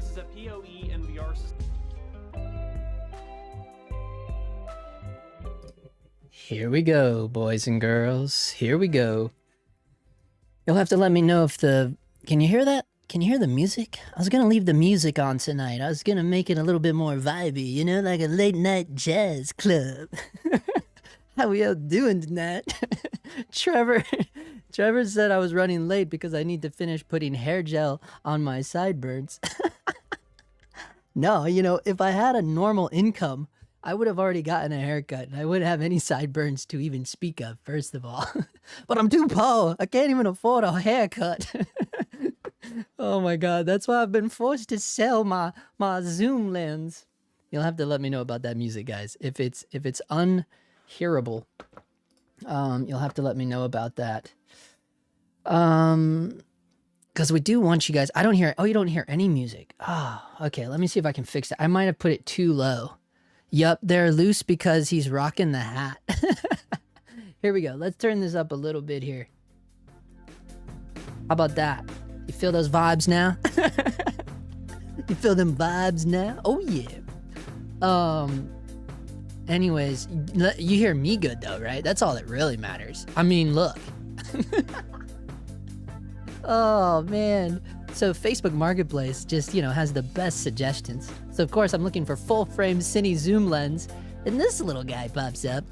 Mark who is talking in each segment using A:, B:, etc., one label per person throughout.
A: uses a PoE and VR system.
B: Here we go, boys and girls. Here we go. You'll have to let me know if the... Can you hear that? Can you hear the music? I was gonna leave the music on tonight. I was gonna make it a little bit more vibey, you know, like a late night jazz club. How we all doing tonight? Trevor said I was running late because I need to finish putting hair gel on my sideburns. No, you know, if I had a normal income, I would have already gotten a haircut and I wouldn't have any sideburns to even speak of, first of all. But I'm too poor. I can't even afford a haircut. Oh my God, that's why I've been forced to sell my zoom lens. You'll have to let me know about that music, guys. If it's unhearable, you'll have to let me know about that. Because we do want you guys... I don't hear... Oh, you don't hear any music. Oh, okay, let me see if I can fix it. I might have put it too low. Yup, they're loose because he's rocking the hat. Here we go. Let's turn this up a little bit here. How about that? You feel those vibes now? You feel them vibes now? Oh, yeah. Anyways, you hear me good, though, right? That's all that really matters. I mean, look. Oh, man. So Facebook Marketplace just, you know, has the best suggestions. So, of course, I'm looking for full-frame cine zoom lens, and this little guy pops up.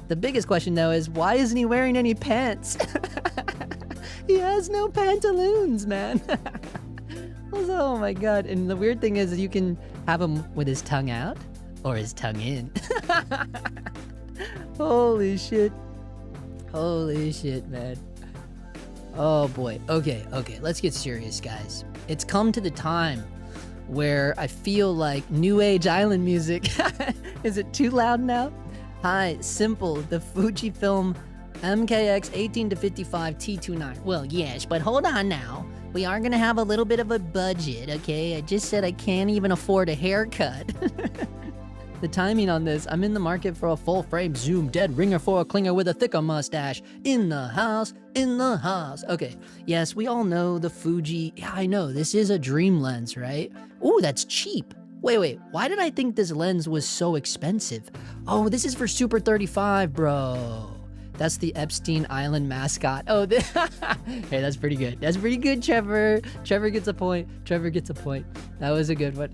B: The biggest question, though, is why isn't he wearing any pants? He has no pantaloons, man. Oh, my God. And the weird thing is you can have him with his tongue out or his tongue in. Holy shit. Holy shit, man. Oh boy. Okay, let's get serious, guys. It's come to the time where I feel like new age island music. Is it too loud now? Hi, simple, the Fujifilm MKX 18-55 T29. Well, yes, but hold on now. We are gonna have a little bit of a budget, okay? I just said I can't even afford a haircut. The timing on this, I'm in the market for a full-frame zoom dead ringer for a clinger with a thicker mustache. In the house, in the house. Okay, yes, we all know the Fuji. Yeah, I know, this is a dream lens, right? Ooh, that's cheap. Wait, why did I think this lens was so expensive? Oh, this is for Super 35, bro. That's the Epstein Island mascot. Oh, hey, that's pretty good. That's pretty good, Trevor. Trevor gets a point. Trevor gets a point. That was a good one.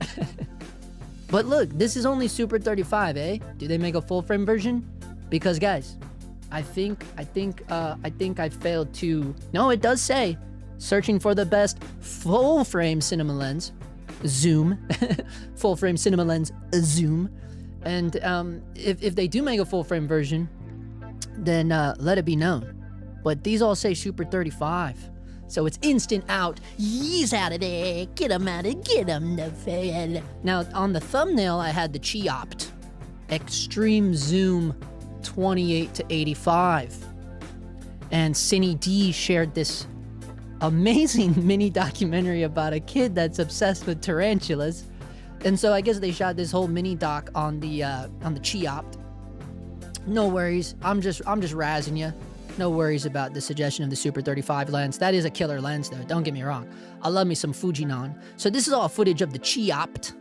B: But look, this is only Super 35, eh? Do they make a full frame version? Because guys, I think I failed to... No, it does say, searching for the best full frame cinema lens, zoom, full frame cinema lens, zoom. And if they do make a full frame version, then let it be known. But these all say Super 35. So it's instant out. He's out of there. Get him out of, get him the fan. Now, on the thumbnail, I had the Chi-Opt Extreme Zoom 28-85. And Sony G shared this amazing mini documentary about a kid that's obsessed with tarantulas. And so I guess they shot this whole mini doc on the Chi-Opt. No worries. I'm just razzing you. No worries about the suggestion of the Super 35 lens. That is a killer lens, though. Don't get me wrong. I love me some Fujinon. So this is all footage of the Chi-Opt.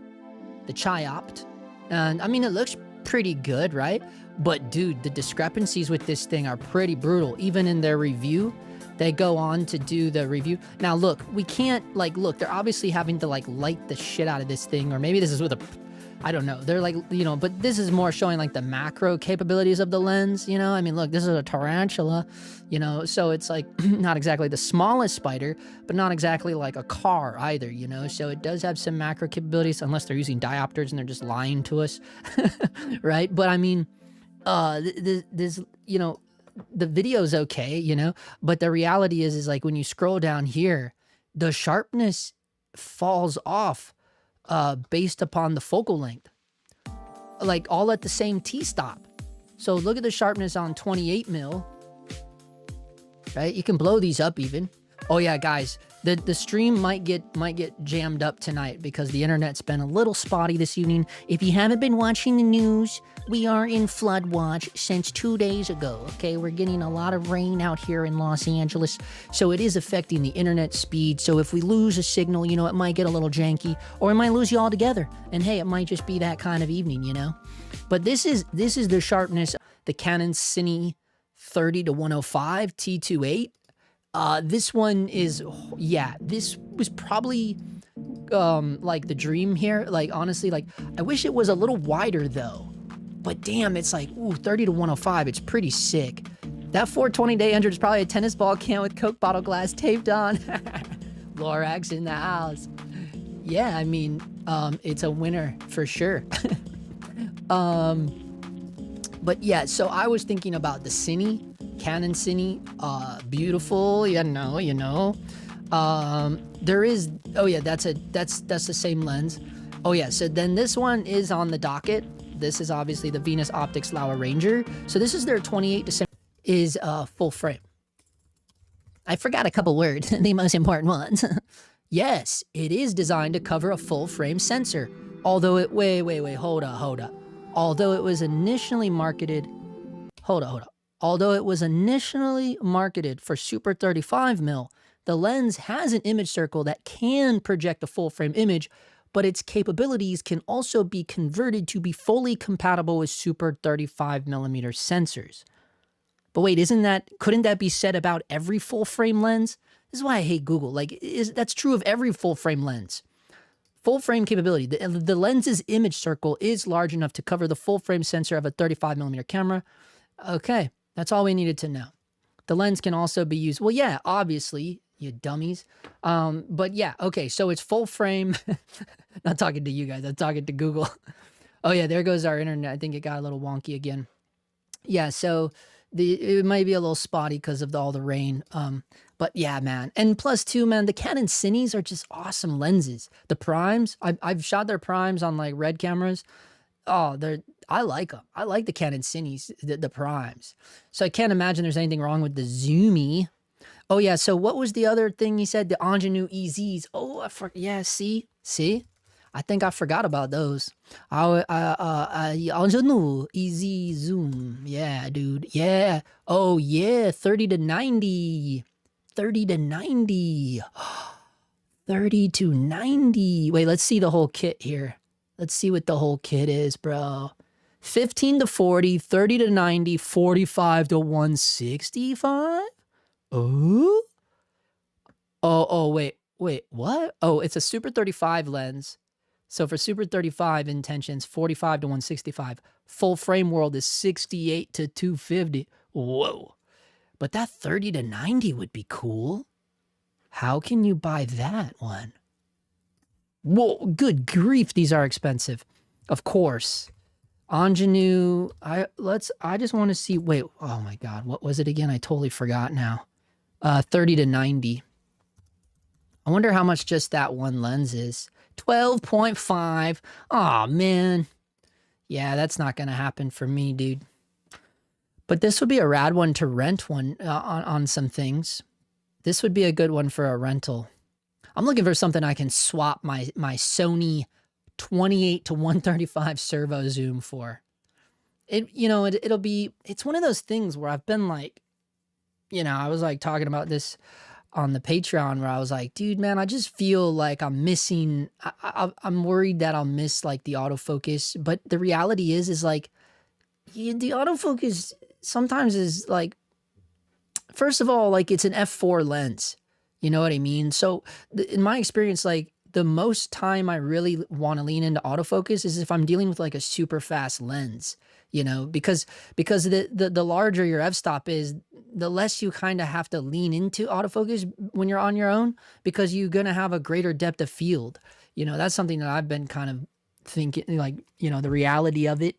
B: The Chi-Opt. And, I mean, it looks pretty good, right? But, dude, the discrepancies with this thing are pretty brutal. Even in their review, they go on to do the review. Now, look, we can't, like, look, they're obviously having to, like, light the shit out of this thing. Or maybe this is with a... I don't know. They're like, you know, but this is more showing like the macro capabilities of the lens, you know? I mean, look, this is a tarantula, you know? So it's like not exactly the smallest spider, but not exactly like a car either, you know? So it does have some macro capabilities, unless they're using diopters and they're just lying to us, right? But I mean, this, you know, the video's okay, you know? But the reality is like when you scroll down here, the sharpness falls off based upon the focal length, like all at the same t-stop. So look at the sharpness on 28 mil, right? You can blow these up even. Oh yeah, guys, The stream might get jammed up tonight because the internet's been a little spotty this evening. If you haven't been watching the news, we are in flood watch since 2 days ago. Okay, we're getting a lot of rain out here in Los Angeles, so it is affecting the internet speed. So if we lose a signal, you know, it might get a little janky, or it might lose you altogether. And hey, it might just be that kind of evening, you know. But this is the sharpness, the Canon Cine 30-105 T28. This one is, yeah, this was probably, like the dream here. Like, honestly, like, I wish it was a little wider though, but damn, it's like, ooh, 30-105, it's pretty sick. That 420-100 is probably a tennis ball can with Coke bottle glass taped on. Lorax in the house. Yeah, I mean, it's a winner for sure. But yeah, so I was thinking about the Cine, Canon Cine, beautiful, you know. There is, oh yeah, that's the same lens. Oh yeah, so then this one is on the docket. This is obviously the Venus Optics Laowa Ranger. So this is their 28-70 is full frame. I forgot a couple words, the most important ones. Yes, it is designed to cover a full frame sensor. Although it, wait, hold up. Although it was initially marketed, Although it was initially marketed for Super 35mm, the lens has an image circle that can project a full frame image, but its capabilities can also be converted to be fully compatible with Super 35mm sensors. But wait, couldn't that be said about every full frame lens? This is why I hate Google. Like, that's true of every full frame lens. Full frame capability. The lens's image circle is large enough to cover the full frame sensor of a 35mm camera. Okay, that's all we needed to know. The lens can also be used, well, yeah, obviously, you dummies. But yeah, okay, so it's full frame. Not talking to you guys, I'm talking to Google. Oh yeah, there goes our internet. I think it got a little wonky again. Yeah, so it might be a little spotty because of all the rain. But yeah, man. And plus too, man, the Canon Cines are just awesome lenses. The primes, I've shot their primes on like red cameras. Oh, I like them. I like the Canon Cines, the primes. So I can't imagine there's anything wrong with the Zoomy. Oh yeah, so what was the other thing he said? The Ingenue EZs. Oh, yeah, see? I think I forgot about those. Ingenue EZ Zoom. Yeah, dude. Yeah. Oh yeah, 30-90. 30-90. 30-90. Wait, let's see the whole kit here. Let's see what the whole kit is, bro. 15-40, 30-90, 45-165. Oh, wait, what? Oh, it's a Super 35 lens. So for Super 35 intentions, 45-165. Full frame world is 68-250. Whoa. But that 30-90 would be cool. How can you buy that one? Whoa, good grief, these are expensive. Of course. Ingenue, I just want to see, wait, oh my God, what was it again? I totally forgot now. 30-90. I wonder how much just that one lens is. 12.5. Aw, man. Yeah, that's not going to happen for me, dude. But this would be a rad one to rent one on some things. This would be a good one for a rental. I'm looking for something I can swap my Sony 28-135 servo zoom for. It's one of those things where I've been like, I was like talking about this on the Patreon where I was like, dude, man, I just feel like I'm missing, I'm worried that I'll miss like the autofocus. But the reality is like, the autofocus sometimes is like, first of all, like it's an f4 lens. You know what I mean? So in my experience, like the most time I really want to lean into autofocus is if I'm dealing with like a super fast lens, because the larger your f-stop is, the less you kind of have to lean into autofocus when you're on your own, because you're going to have a greater depth of field. That's something that I've been kind of thinking, like, the reality of it.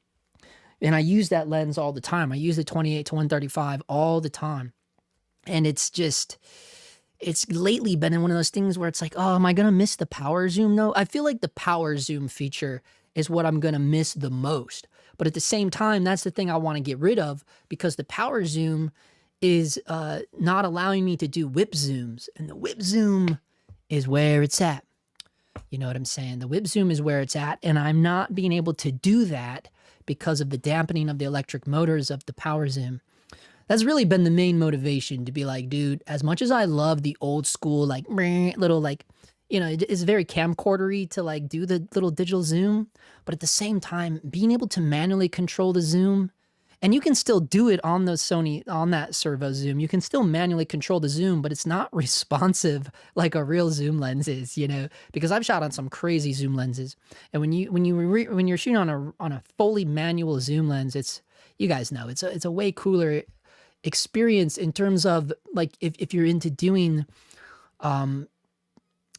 B: And I use that lens all the time. I use the 28-135 all the time. And it's lately been in one of those things where it's like, oh, am I going to miss the power zoom though? I feel like the power zoom feature is what I'm going to miss the most. But at the same time, that's the thing I want to get rid of, because the power zoom is not allowing me to do whip zooms. And the whip zoom is where it's at. You know what I'm saying? The whip zoom is where it's at, and I'm not being able to do that because of the dampening of the electric motors of the power zoom. That's really been the main motivation to be like, dude, as much as I love the old school, like, little, like, you know, it's very camcordery to like do the little digital zoom, but at the same time, being able to manually control the zoom, and you can still do it on those Sony, on that servo zoom, you can still manually control the zoom, but it's not responsive like a real zoom lens is, you know, because I've shot on some crazy zoom lenses. And when you're shooting on a fully manual zoom lens, it's, you guys know, it's a way cooler experience in terms of like if you're into doing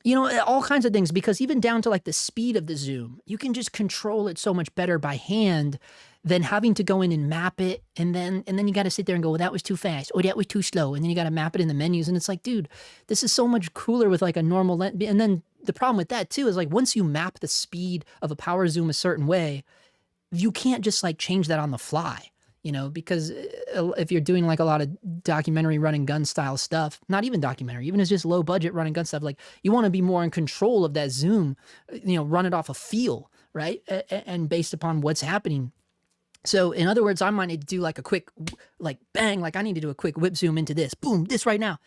B: you know, all kinds of things, because even down to like the speed of the zoom, you can just control it so much better by hand than having to go in and map it, and then you got to sit there and go, well, that was too fast, or that was too slow, and then you got to map it in the menus, and it's like, dude, this is so much cooler with like a normal lens. And then the problem with that too is like once you map the speed of a power zoom a certain way, you can't just like change that on the fly, you know, because if you're doing like a lot of documentary run and gun style stuff, not even documentary, even as just low budget run and gun stuff, like you want to be more in control of that zoom, you know, run it off a feel, right? And based upon what's happening. So in other words, I might need to do like a quick, like bang, like I need to do a quick whip zoom into this, boom, this right now.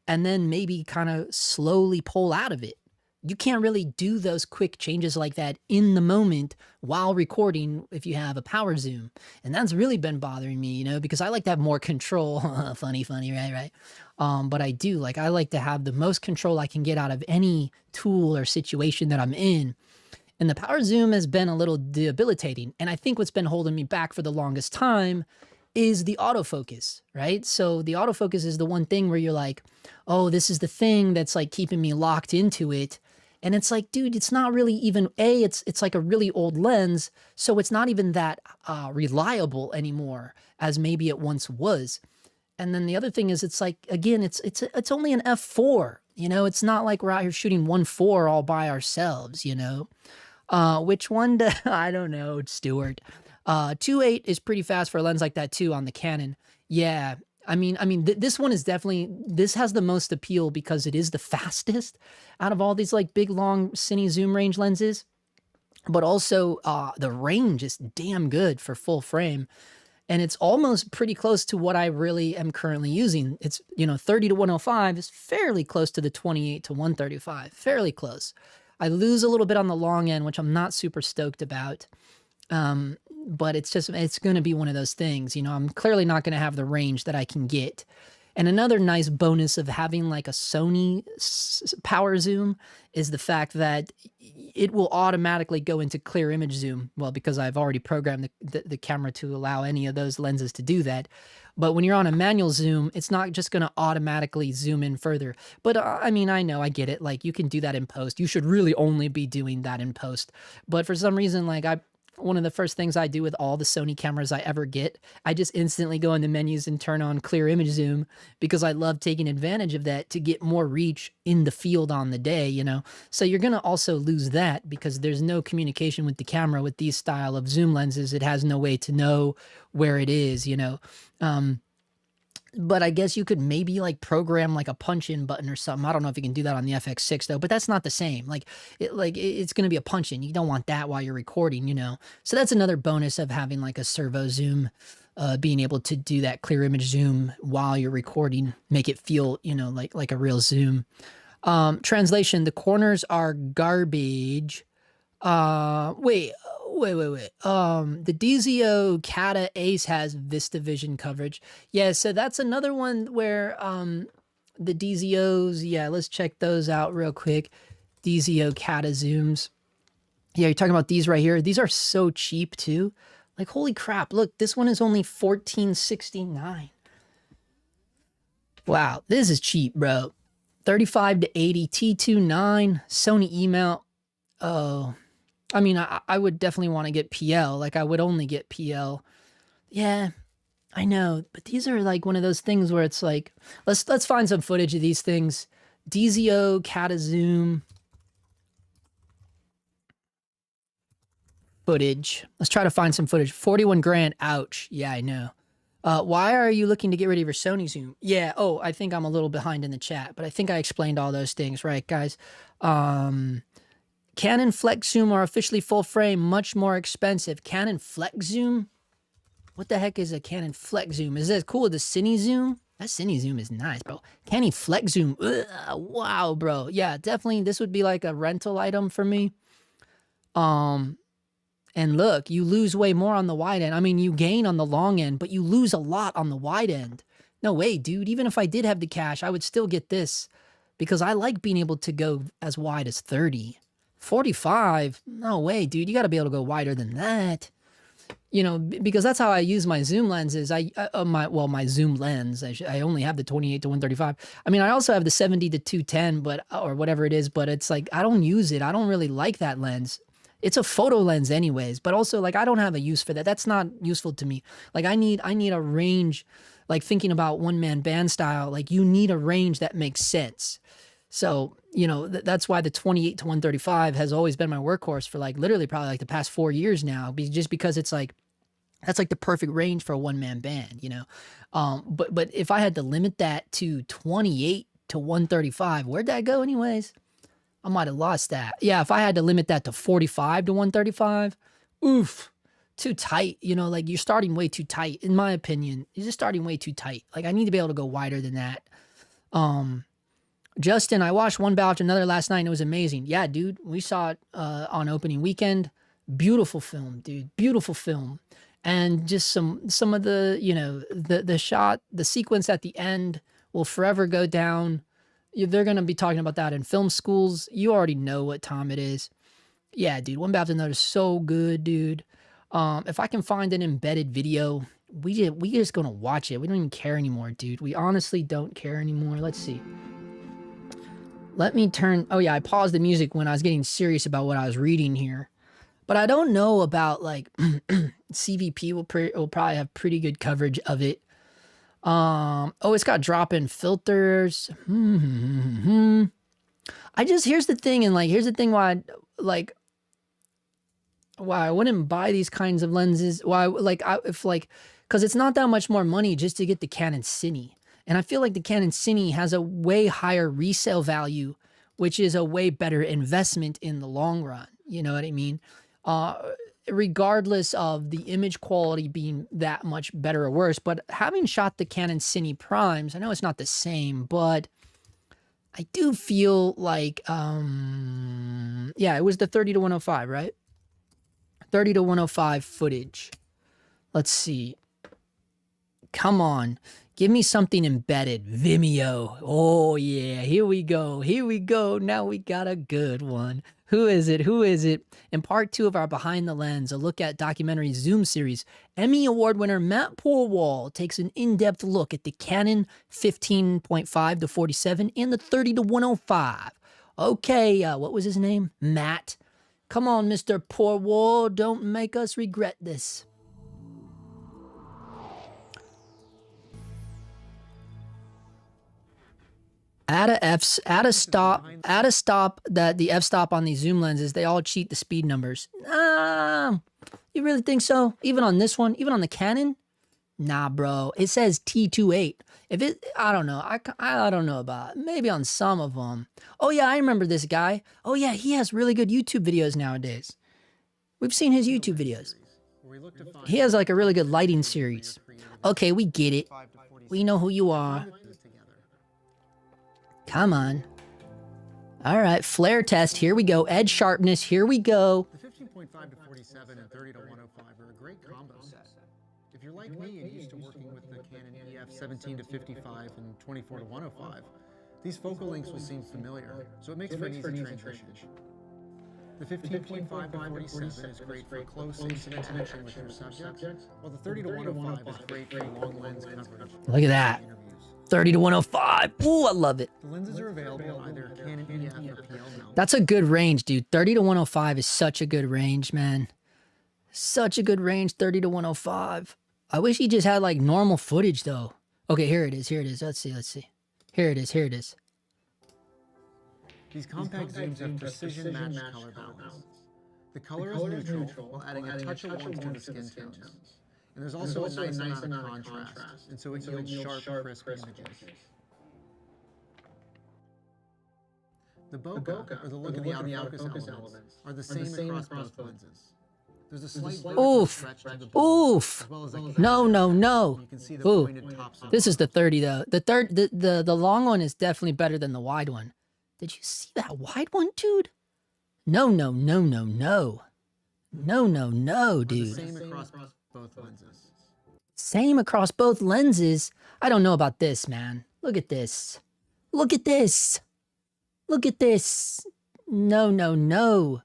B: And then maybe kind of slowly pull out of it. You can't really do those quick changes like that in the moment while recording if you have a power zoom. And that's really been bothering me, you know, because I like to have more control. funny, right? But I do, like, I like to have the most control I can get out of any tool or situation that I'm in. And the power zoom has been a little debilitating. And I think what's been holding me back for the longest time is the autofocus, right? So the autofocus is the one thing where you're like, oh, this is the thing that's like keeping me locked into it. And it's like, dude, it's not really even it's like a really old lens, so it's not even that reliable anymore as maybe it once was. And then the other thing is, it's like, again, it's only an f4, you know. It's not like we're out here shooting 1.4 all by ourselves, you know. Which one? I don't know, Stuart. 2.8 is pretty fast for a lens like that too on the Canon. Yeah, I mean, this one is definitely, this has the most appeal because it is the fastest out of all these like big, long cine zoom range lenses. But also the range is damn good for full frame. And it's almost pretty close to what I really am currently using. It's, you know, 30 to 105 is fairly close to the 28 to 135, fairly close. I lose a little bit on the long end, which I'm not super stoked about. But it's just, it's going to be one of those things, you know, I'm clearly not going to have the range that I can get. And another nice bonus of having like a Sony power zoom is the fact that it will automatically go into clear image zoom. Well, because I've already programmed the camera to allow any of those lenses to do that. But when you're on a manual zoom, it's not just going to automatically zoom in further. But I mean, I know, I get it. Like you can do that in post. You should really only be doing that in post. But for some reason, like one of the first things I do with all the Sony cameras I ever get, I just instantly go into menus and turn on clear image zoom because I love taking advantage of that to get more reach in the field on the day, you know? So you're going to also lose that because there's no communication with the camera with these style of zoom lenses. It has no way to know where it is, you know? But I guess you could maybe like program like a punch in button or something. I don't know if you can do that on the FX6 though, but that's not the same. Like it's going to be a punch in. You don't want that while you're recording, you know? So that's another bonus of having like a servo zoom, being able to do that clear image zoom while you're recording, make it feel, you know, like a real zoom. Translation, the corners are garbage. Wait. The DZO Kata Ace has VistaVision coverage. Yeah, so that's another one where the DZOs, yeah, let's check those out real quick. DZO Kata zooms. Yeah, you're talking about these right here. These are so cheap too. Like, holy crap, look, this one is only $14.69. Wow, this is cheap, bro. 35 to 80 T29 Sony E-mount. Oh, I mean, I would definitely want to get PL. Like, I would only get PL. Yeah, I know. But these are like one of those things where it's like, let's find some footage of these things. DZO, Kata Zoom. Footage. Let's try to find some footage. 41 grand. Ouch. Yeah, I know. Why are you looking to get rid of your Sony Zoom? Yeah. Oh, I think I'm a little behind in the chat, but I think I explained all those things, right, guys? Canon Flex Zoom are officially full frame, much more expensive. Canon Flex Zoom? What the heck is a Canon Flex Zoom? Is that cool? The Cine Zoom? That Cine Zoom is nice, bro. Canon Flex Zoom. Ugh, wow, bro. Yeah, definitely. This would be like a rental item for me. And look, you lose way more on the wide end. I mean, you gain on the long end, but you lose a lot on the wide end. No way, dude. Even if I did have the cash, I would still get this because I like being able to go as wide as 30. 45? No way, dude. You got to be able to go wider than that. You know, because that's how I use my zoom lenses. My zoom lens. I only have the 28 to 135. I mean, I also have the 70 to 210, but or whatever it is. But it's like I don't use it. I don't really like that lens. It's a photo lens, anyways. But also, like, I don't have a use for that. That's not useful to me. Like, I need a range. Like thinking about one man band style. Like, you need a range that makes sense. So, you know, that's why the 28 to 135 has always been my workhorse for like literally probably like the past 4 years now, just because it's like, that's like the perfect range for a one man band, you know? But if I had to limit that to 28 to 135, where'd that go anyways? I might have lost that. Yeah. If I had to limit that to 45 to 135, oof, too tight, you know, like you're starting way too tight. In my opinion, you're just starting way too tight. Like I need to be able to go wider than that. Justin, I watched one batch, another last night, and it was amazing. Yeah, dude, we saw it on opening weekend. Beautiful film, dude. Beautiful film, and just some of the, you know, the shot, the sequence at the end will forever go down. They're gonna be talking about that in film schools. You already know what time it is. Yeah, dude. One batch, another is so good, dude. If I can find an embedded video, we just gonna watch it. We don't even care anymore, dude. We honestly don't care anymore. Let's see. Let me turn. Oh yeah, I paused the music when I was getting serious about what I was reading here. But I don't know about like CVP will probably have pretty good coverage of it. Oh, it's got drop-in filters. Here's the thing, and like here's the thing why I wouldn't buy these kinds of lenses. Because it's not that much more money just to get the Canon Cine. And I feel like the Canon Cine has a way higher resale value, which is a way better investment in the long run. You know what I mean? Regardless of the image quality being that much better or worse. But having shot the Canon Cine Primes, I know it's not the same, but I do feel like, yeah, it was the 30 to 105, right? 30 to 105 footage. Let's see. Come on. Give me something embedded. Vimeo. Oh, yeah. Here we go. Here we go. Now we got a good one. Who is it? Who is it? In part 2 of our Behind the Lens, a look at documentary Zoom series, Emmy Award winner Matt Porwall takes an in-depth look at the Canon 15.5 to 47 and the 30 to 105. Okay, what was his name? Matt. Come on, Mr. Porwall. Don't make us regret this. Add a stop that the f-stop on these zoom lenses, they all cheat the speed numbers. You really think so? Even on this one, even on the Canon? Nah, bro. It says T28. I don't know. I don't know about it. Maybe on some of them. Oh yeah, I remember this guy. Oh yeah, he has really good YouTube videos nowadays. We've seen his YouTube videos. He has like a really good lighting series. Okay, we get it. We know who you are. Come on. All right, flare test. Here we go. Edge sharpness. Here we go.
C: The 15.5 to 47 and 30 to 105 are a great combo set. If you're like me and used to working with the Canon EF 17 to 55 and 24 to 105, these focal lengths will seem familiar, so it makes for an easy transition. The 15.5 to 47 is great for close, intimate connection with your subjects, while the 30 to 105 is great for long lens coverage.
B: Look at that. 30 to 105. Ooh, I love it.
C: The lenses are available on either Canon EF or PL mount.
B: That's a good range, dude. 30 to 105 is such a good range, man. Such a good range, 30 to 105. I wish he just had like normal footage though. Okay, here it is. Here it is. Let's see. Here it is. Here it is.
C: These compact zooms have precision matched color balance. The color is neutral while adding a touch of warmth to the skin tones. And there's also a nice amount of contrast, and so it yields sharp, crisp images. The bokeh, or the look of the out-of-focus elements, are the same across both lenses. There's a slight stretch to the bulb, as well as a
B: No.
C: You can see the
B: Ooh.
C: pointed tops of
B: This is the 30 though. The long one is definitely better than the wide one. Did you see that wide one, dude? No, dude.
C: Same across both lenses.
B: Same across both lenses. I don't know about this, man. Look at this. Look at this. Look at this. No.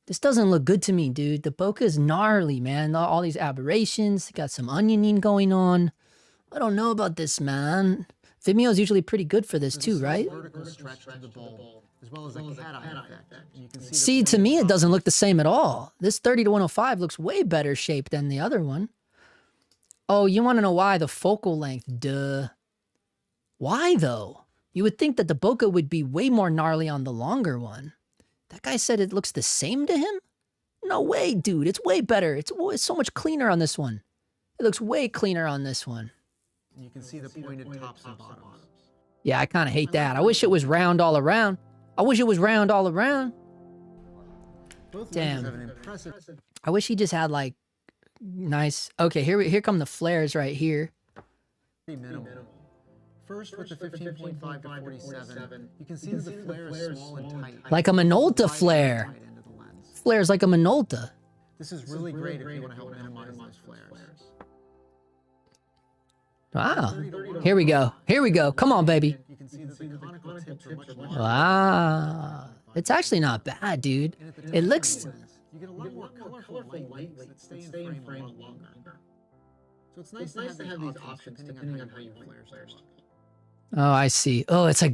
B: This doesn't look good to me, dude. The bokeh is gnarly, man. All these aberrations. Got some onioning going on. I don't know about this, man. Vimeo is usually pretty good for this too, right?
C: Vertical stretch to the bulb, as well as a cat eye effect. You can
B: See, to me, it doesn't look the same at all. This 30 to 105 looks way better shaped than the other one. Oh, you want to know why? The focal length, duh. Why, though? You would think that the bokeh would be way more gnarly on the longer one. That guy said it looks the same to him? No way, dude. It's way better. It's so much cleaner on this one. It looks way cleaner on this one.
C: You can see the pointed tops and bottoms.
B: Yeah, I kind of hate that. I wish it was round all around.
C: Both
B: Damn.
C: lenses have an impressive
B: I wish he just had like nice. Okay, here come the flares right here.
C: minimal. First, with the 15.5 to 47, you can see that the flare is small and tight.
B: Like a Minolta flare.
C: Tight end of the lens.
B: Flares like a Minolta.
C: This is really great if you want to help minimize those flares.
B: Wow. Here we go. Come on, baby.
C: You can see that the conical tips are much larger.
B: Wow. It's actually not bad, dude.
C: And at the top
B: It
C: of the
B: looks...
C: lens, you get a lot more colorful light that stay in frame a lot longer. So it's nice to have these options depending on how your flares look.
B: Oh, I see. Oh, it's a,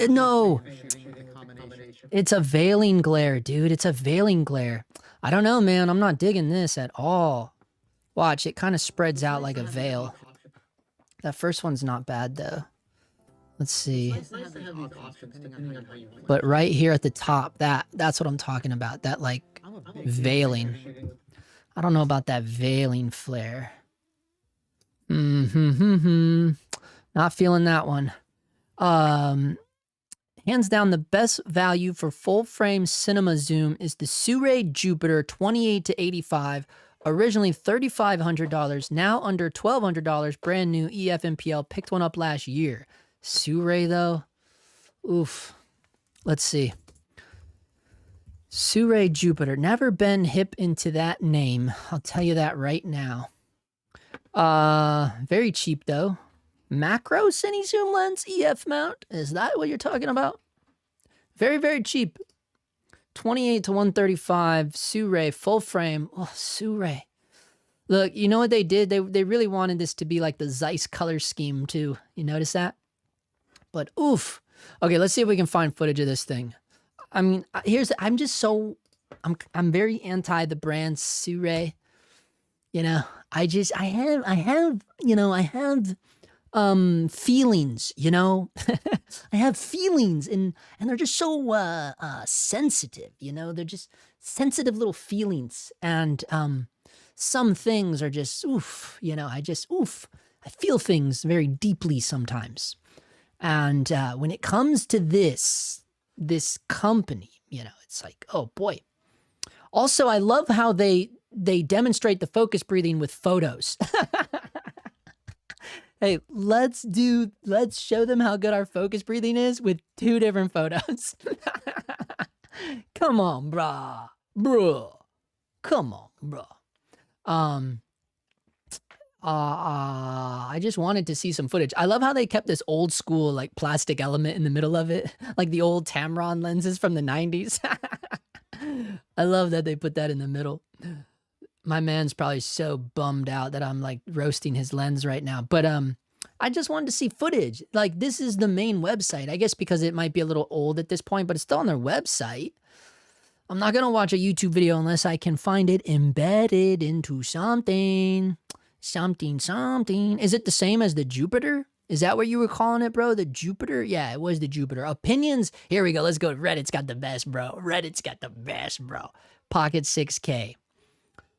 B: no.
C: Shooting with the combination.
B: It's a veiling glare, dude. It's a veiling glare. I don't know, man. I'm not digging this at all. Watch, it kind of spreads out like a veil. That first one's not bad, though. Let's see.
C: It's nice to have these options depending on how you
B: But right here at the top, that's what I'm talking about. That, like,
C: I'm a big
B: veiling. I don't know about that veiling flare. Not feeling that one. Hands down, the best value for full frame cinema zoom is the Sony Jupiter 28 to 85. Originally $3,500, now under $1,200, brand new EF-MPL. Picked one up last year. Sony though, oof. Let's see. Sony Jupiter, never been hip into that name. I'll tell you that right now. Very cheap though. Macro cine zoom lens EF mount. Is that what you're talking about? Very, very cheap. 28 to 135, Sony, full frame. Oh, Sony. Look, you know what they did? They really wanted this to be like the Zeiss color scheme too. You notice that? But oof. Okay, let's see if we can find footage of this thing. I mean, I'm I'm very anti the brand Sony. You know, I have feelings, you know. I have feelings and they're just so sensitive, you know. They're just sensitive little feelings, and some things are just oof, you know. I feel things very deeply sometimes, and when it comes to this company, you know, it's like, oh boy. Also, I love how they demonstrate the focus breathing with photos. Hey, let's show them how good our focus breathing is with 2 different photos. Come on, bruh. Come on, bruh. I just wanted to see some footage. I love how they kept this old school, like, plastic element in the middle of it. Like the old Tamron lenses from the 90s. I love that they put that in the middle. My man's probably so bummed out that I'm like roasting his lens right now. But I just wanted to see footage. Like, this is the main website. I guess because it might be a little old at this point, but it's still on their website. I'm not going to watch a YouTube video unless I can find it embedded into something. Something. Is it the same as the Jupiter? Is that what you were calling it, bro? The Jupiter? Yeah, it was the Jupiter. Opinions? Here we go. Let's go. Reddit's got the best, bro. Pocket 6K.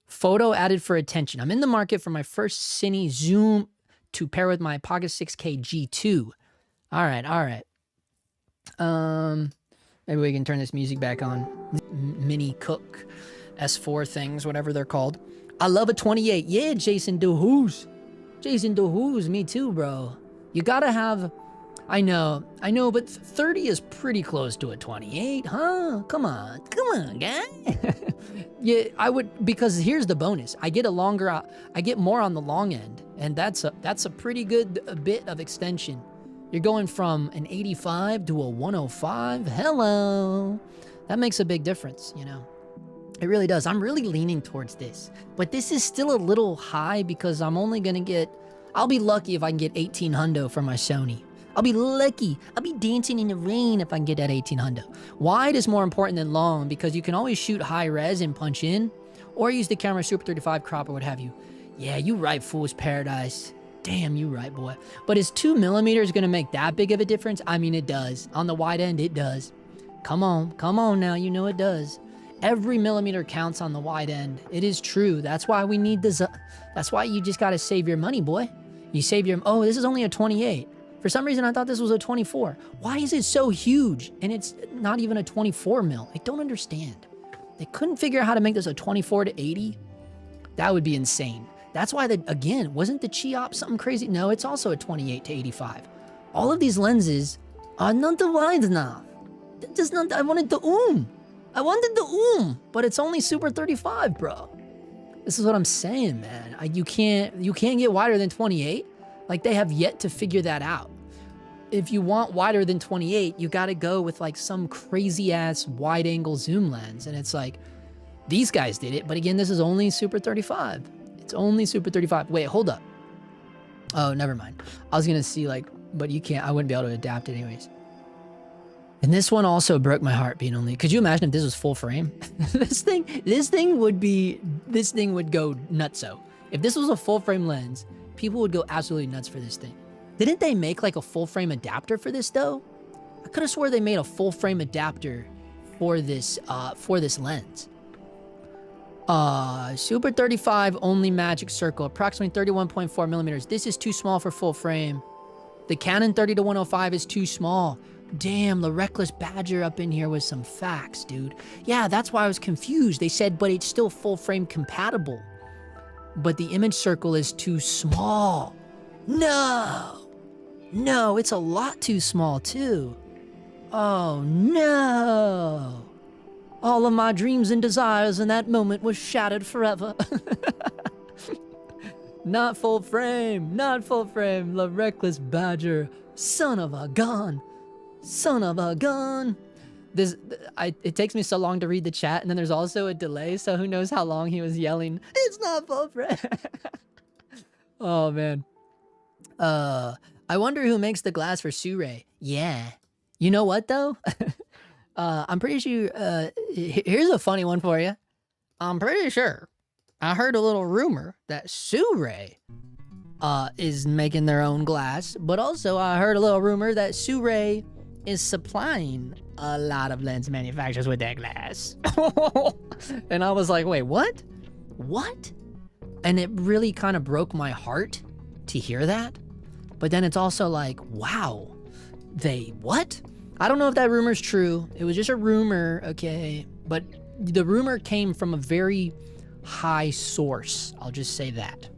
B: Photo added for attention. I'm in the market for my first Cine zoom to pair with my Pocket 6K G2. All right. Maybe we can turn this music back on. Mini Cook S4 things, whatever they're called. I love a 28. Yeah, Jason DeHoos. Jason DeHoos, me too, bro. You gotta have... I know, but 30 is pretty close to a 28, huh? Come on, guy. Yeah, I would, because here's the bonus. I get more on the long end, and that's a pretty good bit of extension. You're going from an 85 to a 105. Hello. That makes a big difference, you know. It really does. I'm really leaning towards this, but this is still a little high because I'm only gonna get, I'll be lucky if I can get 18 hundo for my Sony. I'll be lucky. I'll be dancing in the rain if I can get that 18 hundo. Wide is more important than long because you can always shoot high res and punch in, or use the camera Super 35 crop or what have you. Yeah, you right, Fool's Paradise. Damn, you right, boy. But is 2mm gonna make that big of a difference? I mean, it does. On the wide end, it does. Come on now, you know it does. Every millimeter counts on the wide end. It is true. That's why we need this. That's why you just gotta save your money, boy. You save your, oh, this is only a 28. For some reason, I thought this was a 24. Why is it so huge? And it's not even a 24 mil. I don't understand. They couldn't figure out how to make this a 24 to 80. That would be insane. That's why, again, wasn't the Chi-Op something crazy? No, it's also a 28 to 85. All of these lenses are not the wide enough. Just not, I wanted the but it's only Super 35, bro. This is what I'm saying, man. You can't get wider than 28. Like, they have yet to figure that out. If you want wider than 28, you gotta go with like some crazy ass wide angle zoom lens. And it's like, these guys did it, but again, this is only Super 35. It's only Super 35. Wait, hold up. Oh, never mind. I was gonna see like, but you can't, I wouldn't be able to adapt it anyways. And this one also broke my heart being only, could you imagine if this was full frame? this thing would go nutso. If this was a full frame lens, people would go absolutely nuts for this thing. Didn't they make like a full frame adapter for this though? I could have swore they made a full frame adapter for this lens. Super 35 only magic circle, approximately 31.4 millimeters. This is too small for full frame. The Canon 30 to 105 is too small. Damn, the Reckless Badger up in here with some facts, dude. Yeah, that's why I was confused. They said, but it's still full frame compatible. But the image circle is too small. No, it's a lot too small too. Oh no. All of my dreams and desires in that moment was shattered forever. Not full frame, the Reckless Badger. Son of a gun. It takes me so long to read the chat, and then there's also a delay, so who knows how long he was yelling, it's not full frame. Oh, man. I wonder who makes the glass for Sure. Yeah. You know what, though? I'm pretty sure, here's a funny one for you. I'm pretty sure I heard a little rumor that Sure is making their own glass, but also I heard a little rumor that Sure is supplying a lot of lens manufacturers with that glass. And I was like, wait, what? And it really kind of broke my heart to hear that. But then it's also like, wow, what? I don't know if that rumor's true. It was just a rumor, okay? But the rumor came from a very high source. I'll just say that.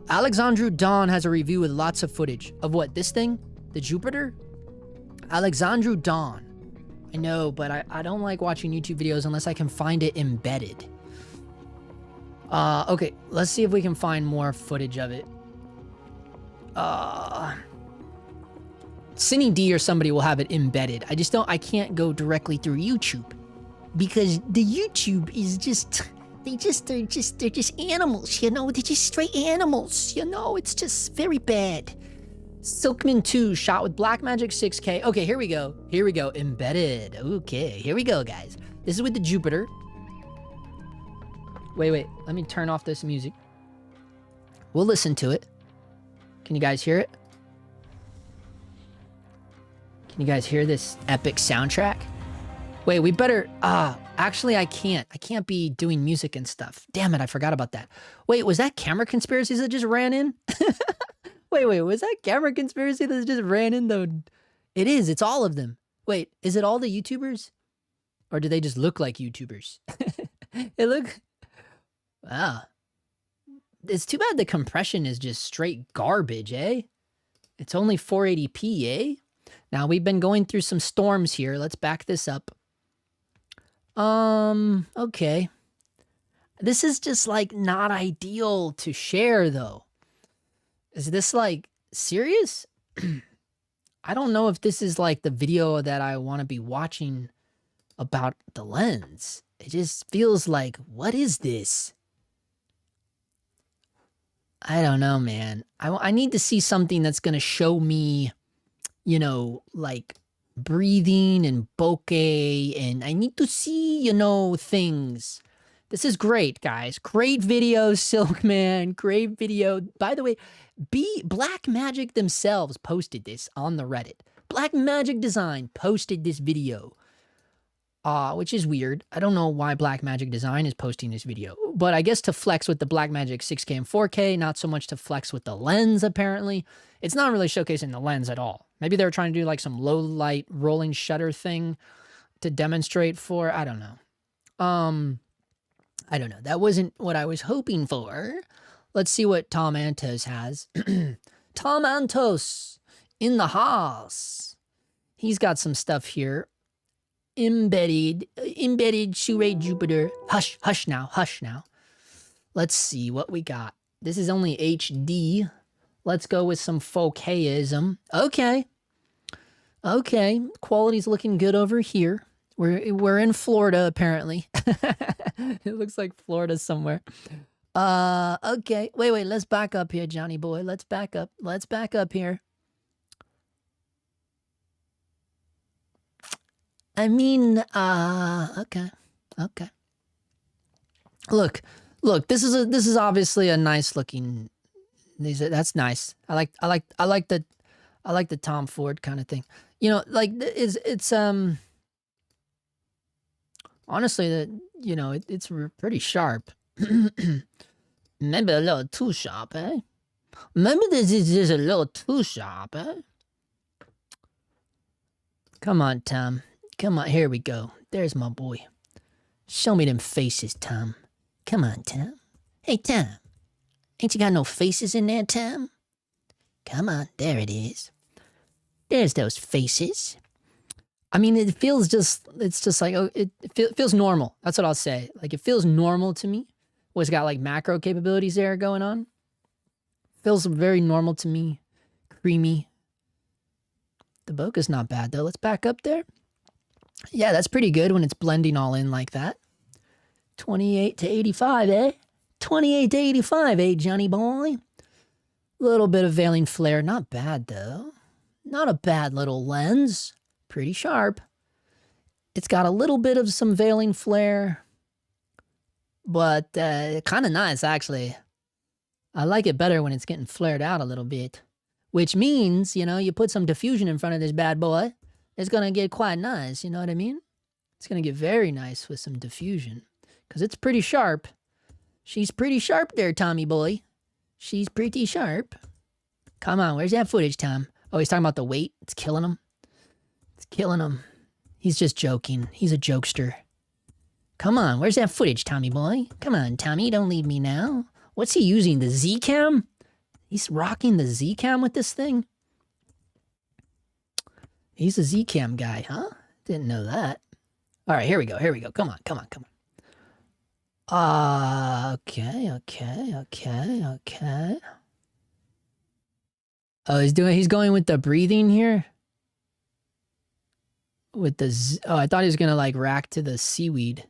B: Alexandru Dawn has a review with lots of footage of what, this thing? The Jupiter? Alexandru Dawn. I know, but I don't like watching YouTube videos unless I can find it embedded. Okay, let's see if we can find more footage of it. Cine D or somebody will have it embedded. I can't go directly through YouTube because the YouTube is they're just animals, you know, they're just straight animals, you know, it's just very bad. Silkman 2 shot with Blackmagic 6K. Okay, here we go, embedded. Okay, here we go, guys. This is with the Jupiter. Wait, let me turn off this music. We'll listen to it. Can you guys hear it? Can you guys hear this epic soundtrack? Wait, we better, actually I can't. I can't be doing music and stuff. Damn it, I forgot about that. Wait, was that camera conspiracies that just ran in? Wait, was that camera conspiracy that just ran in though? It is, it's all of them. Wait, is it all the YouTubers? Or do they just look like YouTubers? Wow. It's too bad the compression is just straight garbage, eh? It's only 480p, eh? Now, we've been going through some storms here. Let's back this up. Okay. This is just, like, not ideal to share, though. Is this, like, serious? I don't know if this is, like, the video that I want to be watching about the lens. It just feels like, what is this? I don't know, man. I need to see something that's going to show me, you know, like breathing and bokeh, and I need to see, you know, things. This is great, guys. Great video, Silkman. Great video. By the way, Black Magic themselves posted this on the Reddit. Black Magic Design posted this video. Which is weird. I don't know why Black Magic Design is posting this video, but I guess to flex with the Black Magic 6K and 4K, not so much to flex with the lens, apparently. It's not really showcasing the lens at all. Maybe they're trying to do like some low light rolling shutter thing to demonstrate for, I don't know. I don't know. That wasn't what I was hoping for. Let's see what Tom Antos has. Tom Antos in the house. He's got some stuff here. Embedded Shoe Ray Jupiter. Hush now. Let's see what we got. This is only HD. Let's go with some 4K-ism. Okay. Quality's looking good over here. We're in Florida, apparently. It looks like Florida somewhere. Okay. Wait, let's back up here, Johnny boy. Let's back up here. I mean, okay. Look, this is obviously a nice looking, that's nice. I like the Tom Ford kind of thing. You know, like it's honestly you know, it's pretty sharp. Maybe a little too sharp, eh? Maybe this is just a little too sharp, eh? Come on, Tom. Come on, here we go. There's my boy. Show me them faces, Tom. Come on, Tom. Hey, Tom. Ain't you got no faces in there, Tom? Come on, there it is. There's those faces. I mean, it's just like, it feels normal. That's what I'll say. Like, it feels normal to me. Well, it's got like macro capabilities there going on. Feels very normal to me. Creamy. The bokeh's not bad, though. Let's back up there. Yeah, that's pretty good when it's blending all in like that. 28 to 85, eh? 28 to 85, eh, Johnny boy? Little bit of veiling flare. Not bad, though. Not a bad little lens. Pretty sharp. It's got a little bit of some veiling flare. But kind of nice, actually. I like it better when it's getting flared out a little bit. Which means, you know, you put some diffusion in front of this bad boy. It's going to get quite nice, you know what I mean? It's going to get very nice with some diffusion. Because it's pretty sharp. She's pretty sharp there, Tommy boy. She's pretty sharp. Come on, where's that footage, Tom? Oh, he's talking about the weight. It's killing him. It's killing him. He's just joking. He's a jokester. Come on, where's that footage, Tommy boy? Come on, Tommy, don't leave me now. What's he using, the Z-Cam? He's rocking the Z-Cam with this thing? He's a Z-Cam guy, huh? Didn't know that. All right, here we go. Come on. Okay. Oh, he's going with the breathing here? With the, oh, I thought he was going to like rack to the seaweed.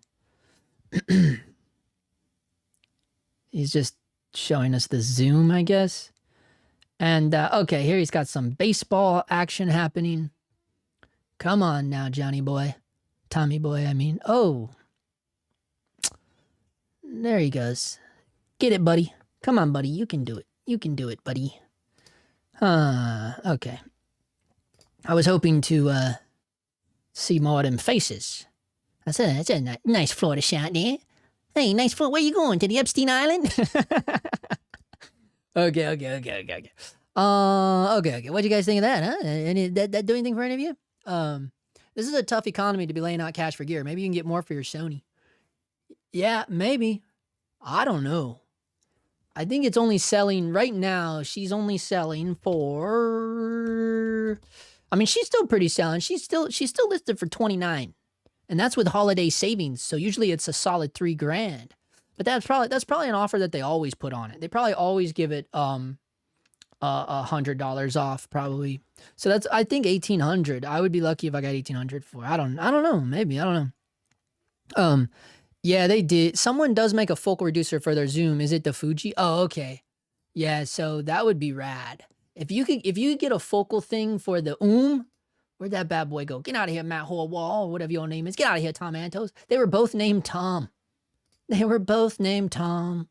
B: He's just showing us the zoom, I guess. And, okay, here he's got some baseball action happening. Come on now, Johnny boy. Tommy boy, I mean. Oh. There he goes. Get it, buddy. Come on, buddy. You can do it. You can do it, buddy. Okay. I was hoping to see more of them faces. That's a nice Florida shot there. Hey, nice Florida. Where you going? To the Epstein Island? Okay. Okay. What'd you guys think of that, huh? That do anything for any of you? This is a tough economy to be laying out cash for gear. Maybe you can get more for your Sony. Yeah, maybe. I don't know. I think it's only selling right now. She's only selling for. I mean, she's still pretty selling. She's still listed for 29, and that's with holiday savings. So usually it's a solid $3,000. But that's probably an offer that they always put on it. They probably always give it $100 off probably. So that's, I think, 1,800. I would be lucky if I got 1,800 for. I don't know. Maybe, I don't know. Yeah, they did. Someone does make a focal reducer for their zoom. Is it the Fuji? Oh, okay. Yeah, so that would be rad. If you could get a focal thing for the where'd that bad boy go? Get out of here, Matt Horwall, or whatever your name is. Get out of here, Tom Antos. They were both named Tom. They were both named Tom.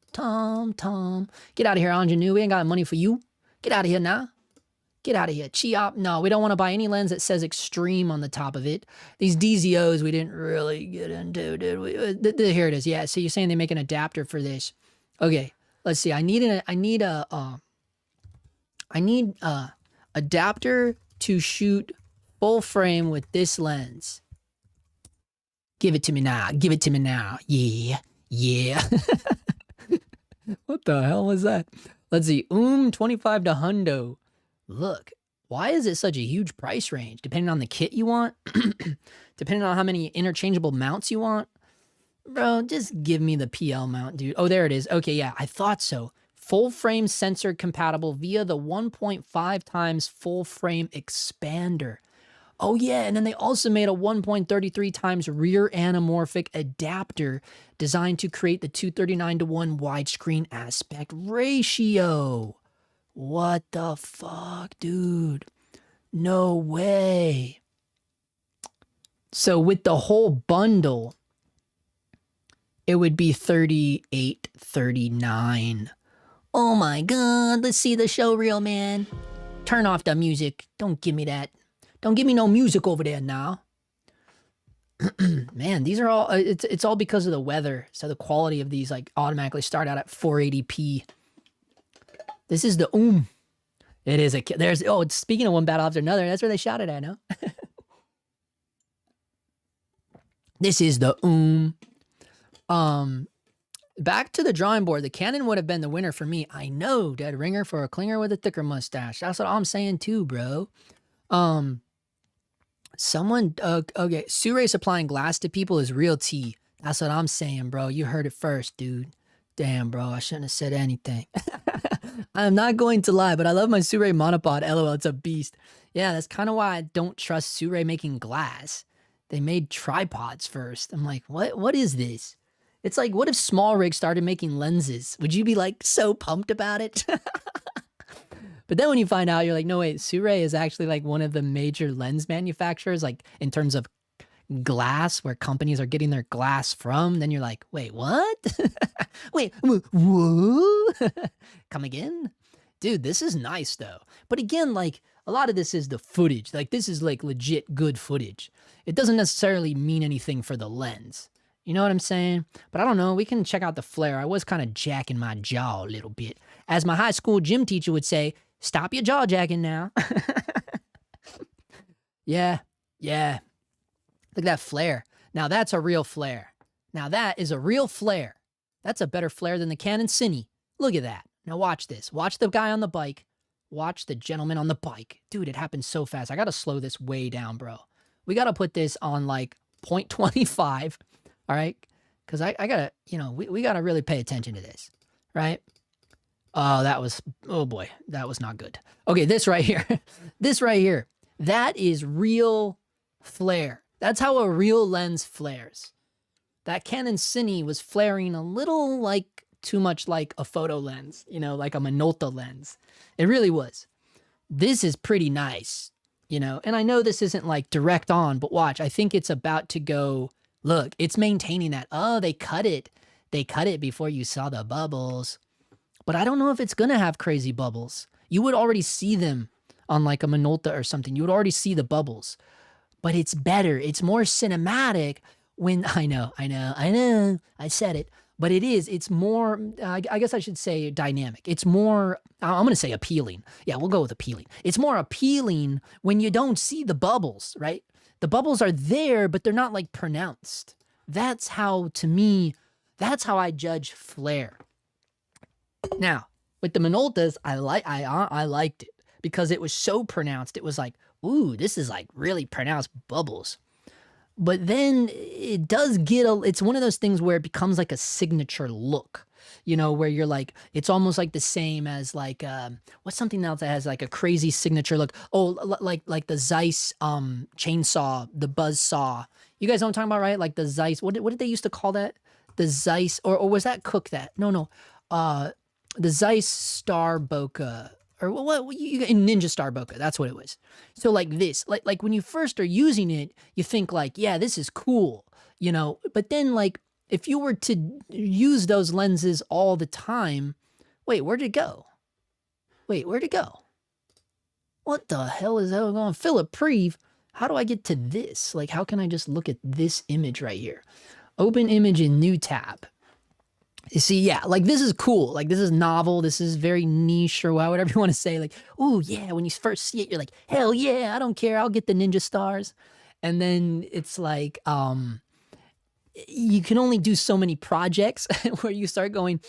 B: Get out of here, Ingenue. We ain't got money for you. Get out of here now. Get out of here. Chiop. No, we don't want to buy any lens that says extreme on the top of it. These DZOs we didn't really get into, did we? Here it is. Yeah, so you're saying they make an adapter for this. Okay, let's see. I need adapter to shoot full frame with this lens. Give it to me now. Give it to me now. Yeah. What the hell was that? Let's see. 25 to hundo. Look, why is it such a huge price range? Depending on the kit you want, depending on how many interchangeable mounts you want. Bro, just give me the PL mount, dude. Oh, there it is. Okay, yeah, I thought so. Full frame sensor compatible via the 1.5 times full frame expander. Oh yeah, and then they also made a 1.33 times rear anamorphic adapter designed to create the 239:1 widescreen aspect ratio. What the fuck, dude? No way. So with the whole bundle, it would be $38.39. Oh my god, let's see the show reel, man. Turn off the music. Don't give me that. Don't give me no music over there now. Man, these are all, it's all because of the weather. So the quality of these like automatically start out at 480p. This is the It is it's speaking of one battle after another, that's where they shot it at, no? This is the Back to the drawing board. The Canon would have been the winner for me. I know, Dead Ringer, for a clinger with a thicker mustache. That's what I'm saying too, bro. Someone, okay, Sure supplying glass to people is real tea. That's what I'm saying, bro. You heard it first, dude. Damn, bro, I shouldn't have said anything. I'm not going to lie, but I love my Sure monopod. LOL, it's a beast. Yeah, that's kind of why I don't trust Sure making glass. They made tripods first. I'm like, what is this? It's like, what if Small Rig started making lenses? Would you be like so pumped about it? But then when you find out, you're like, no, wait, Sure is actually like one of the major lens manufacturers, like in terms of glass, where companies are getting their glass from. Then you're like, wait, what? Wait, what? Come again? Dude, this is nice though. But again, like a lot of this is the footage. Like this is like legit good footage. It doesn't necessarily mean anything for the lens. You know what I'm saying? But I don't know. We can check out the flare. I was kind of jacking my jaw a little bit. As my high school gym teacher would say, stop your jaw jacking now. Yeah. Look at that flare. Now that's a real flare. Now that is a real flare. That's a better flare than the Canon Cine. Look at that. Now watch this. Watch the guy on the bike. Watch the gentleman on the bike. Dude, it happens so fast. I got to slow this way down, bro. We got to put this on like 0.25. All right? Because I got to, we got to really pay attention to this. Right? Oh boy, that was not good. Okay, this right here, that is real flare. That's how a real lens flares. That Canon Cine was flaring a little like too much like a photo lens, like a Minolta lens. It really was. This is pretty nice, and I know this isn't like direct on, but watch, I think it's about to go, look, it's maintaining that. Oh, they cut it. They cut it before you saw the bubbles. But I don't know if it's going to have crazy bubbles. You would already see them on like a Minolta or something. You would already see the bubbles. But it's better. It's more cinematic when I know, I said it, but it's more, I guess I should say dynamic. It's more, I'm going to say appealing. Yeah, we'll go with appealing. It's more appealing when you don't see the bubbles, right? The bubbles are there, but they're not like pronounced. That's how, to me, that's how I judge flare. Now, with the Minoltas, I liked it because it was so pronounced. It was like, ooh, this is like really pronounced bubbles. But then it does get it's one of those things where it becomes like a signature look, you know, where you're like, it's almost like the same as like, what's something else that has like a crazy signature look? Oh, like the Zeiss chainsaw, the buzz saw. You guys know what I'm talking about, right? Like the Zeiss, what did they used to call that? The Zeiss, or was that Cook that? No. The Zeiss Star Bokeh, or what you Ninja Star Bokeh, that's what it was. So like this, like when you first are using it, you think like, yeah, this is cool, you know, but then like if you were to use those lenses all the time, wait, where'd it go? What the hell is that going on? Phillip, Preve, how do I get to this? Like, how can I just look at this image right here? Open image in new tab. You see, yeah, like this is cool. Like this is novel. This is very niche or whatever you want to say. Like, oh yeah, when you first see it, you're like, hell yeah, I don't care. I'll get the ninja stars. And then it's like, you can only do so many projects where you start going,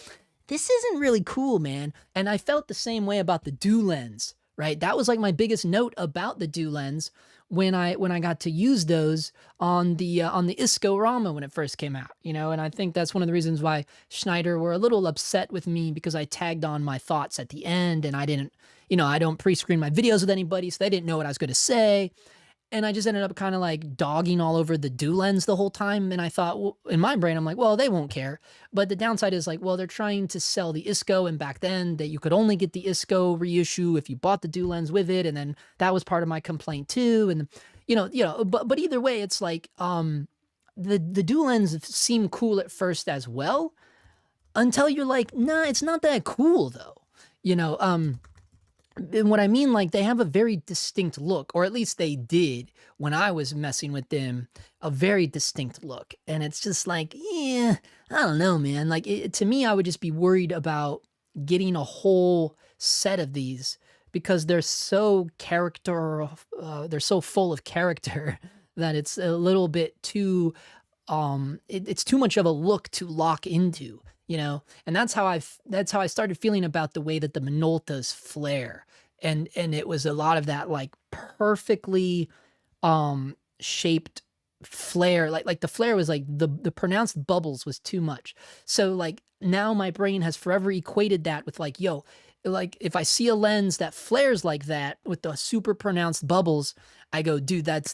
B: this isn't really cool, man. And I felt the same way about the do lens, right? That was like my biggest note about the do lens when I got to use those on the ISCO Rama when it first came out, you know. And I think that's one of the reasons why Schneider were a little upset with me, because I tagged on my thoughts at the end, and I didn't, you know, I don't pre-screen my videos with anybody, so they didn't know what I was going to say. And I just ended up kind of like dogging all over the do lens the whole time. And I thought, well, in my brain, I'm like, well, they won't care. But the downside is like, well, they're trying to sell the ISCO. And back then that you could only get the ISCO reissue if you bought the do lens with it. And then that was part of my complaint too. And, but either way, it's like, the do lens seemed cool at first as well, until you're like, nah, it's not that cool though. And what I mean, like, they have a very distinct look, or at least they did when I was messing with them, a very distinct look. And it's just like, yeah, I don't know, man. Like, to me, I would just be worried about getting a whole set of these, because they're so they're so full of character that it's a little bit too, it's too much of a look to lock into. You know, and that's how I started feeling about the way that the Minoltas flare. And it was a lot of that like perfectly shaped flare. Like the flare was like the pronounced bubbles was too much. So like now my brain has forever equated that with like, yo, like if I see a lens that flares like that with the super pronounced bubbles, I go, dude, that's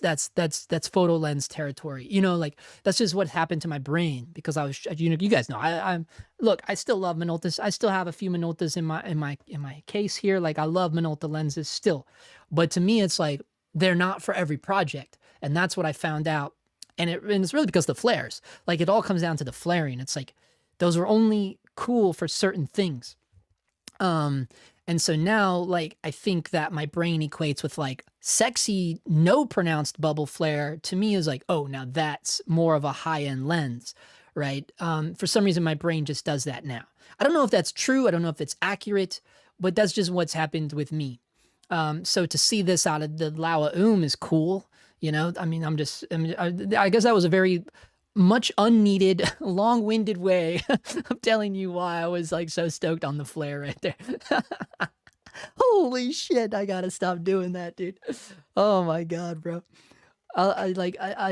B: photo lens territory. You know, like that's just what happened to my brain, because I was, you guys know, look, I still love Minoltas. I still have a few Minoltas in my case here. Like I love Minolta lenses still, but to me, it's like, they're not for every project. And that's what I found out. And it's really because of the flares. Like it all comes down to the flaring. It's like, those are only cool for certain things. And so now, like, I think that my brain equates with like sexy, no pronounced bubble flare to me is like, oh, now that's more of a high-end lens, right? For some reason, my brain just does that now. I don't know if that's true. I don't know if it's accurate, but that's just what's happened with me. So to see this out of the Laowa is cool. You know, I mean, I guess that was a very much unneeded, long-winded way of telling you why I was like so stoked on the flare right there. Holy shit, I gotta stop doing that, dude. Oh my god, bro. I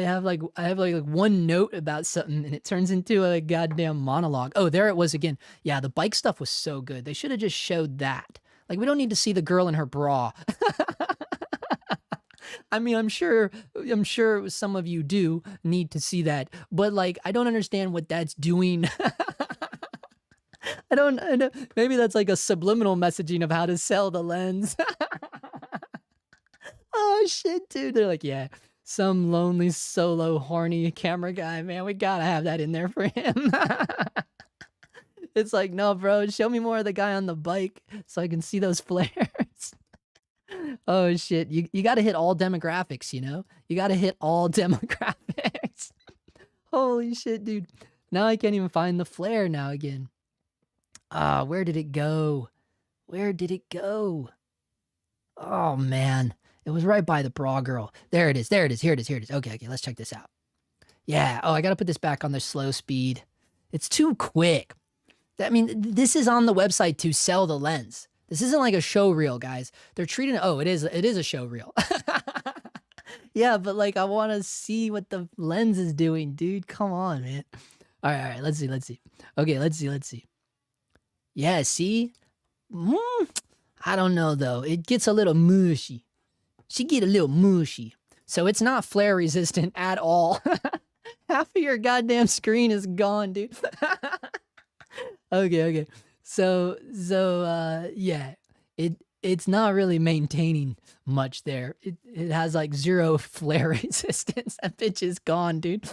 B: have like one note about something and it turns into a goddamn monologue. Oh, there it was again. Yeah, the bike stuff was so good. They should have just showed that. Like, we don't need to see the girl in her bra. I mean, I'm sure some of you do need to see that, but like, I don't understand what that's doing. I don't, maybe that's like a subliminal messaging of how to sell the lens. Oh shit, dude. They're like, yeah, some lonely solo horny camera guy, man, we gotta have that in there for him. It's like, no, bro, show me more of the guy on the bike so I can see those flares. Oh shit, you got to hit all demographics, you know? You got to hit all demographics. Holy shit, dude. Now I can't even find the flare now again. Where did it go? Where did it go? Oh, man. It was right by the bra girl. There it is. There it is. Here it is. Here it is. Okay, let's check this out. Yeah. Oh, I got to put this back on the slow speed. It's too quick. I mean, this is on the website to sell the lens. This isn't like a show reel, guys. They're treating it. Oh, it is a show reel. Yeah, but like I want to see what the lens is doing, dude. Come on, man. All right. Let's see. Okay, let's see. Yeah, see? I don't know though. It gets a little mushy. She get a little mushy. So it's not flare resistant at all. Half of your goddamn screen is gone, dude. Okay. So yeah. It's not really maintaining much there. It has like 0 flare resistance. That bitch is gone, dude.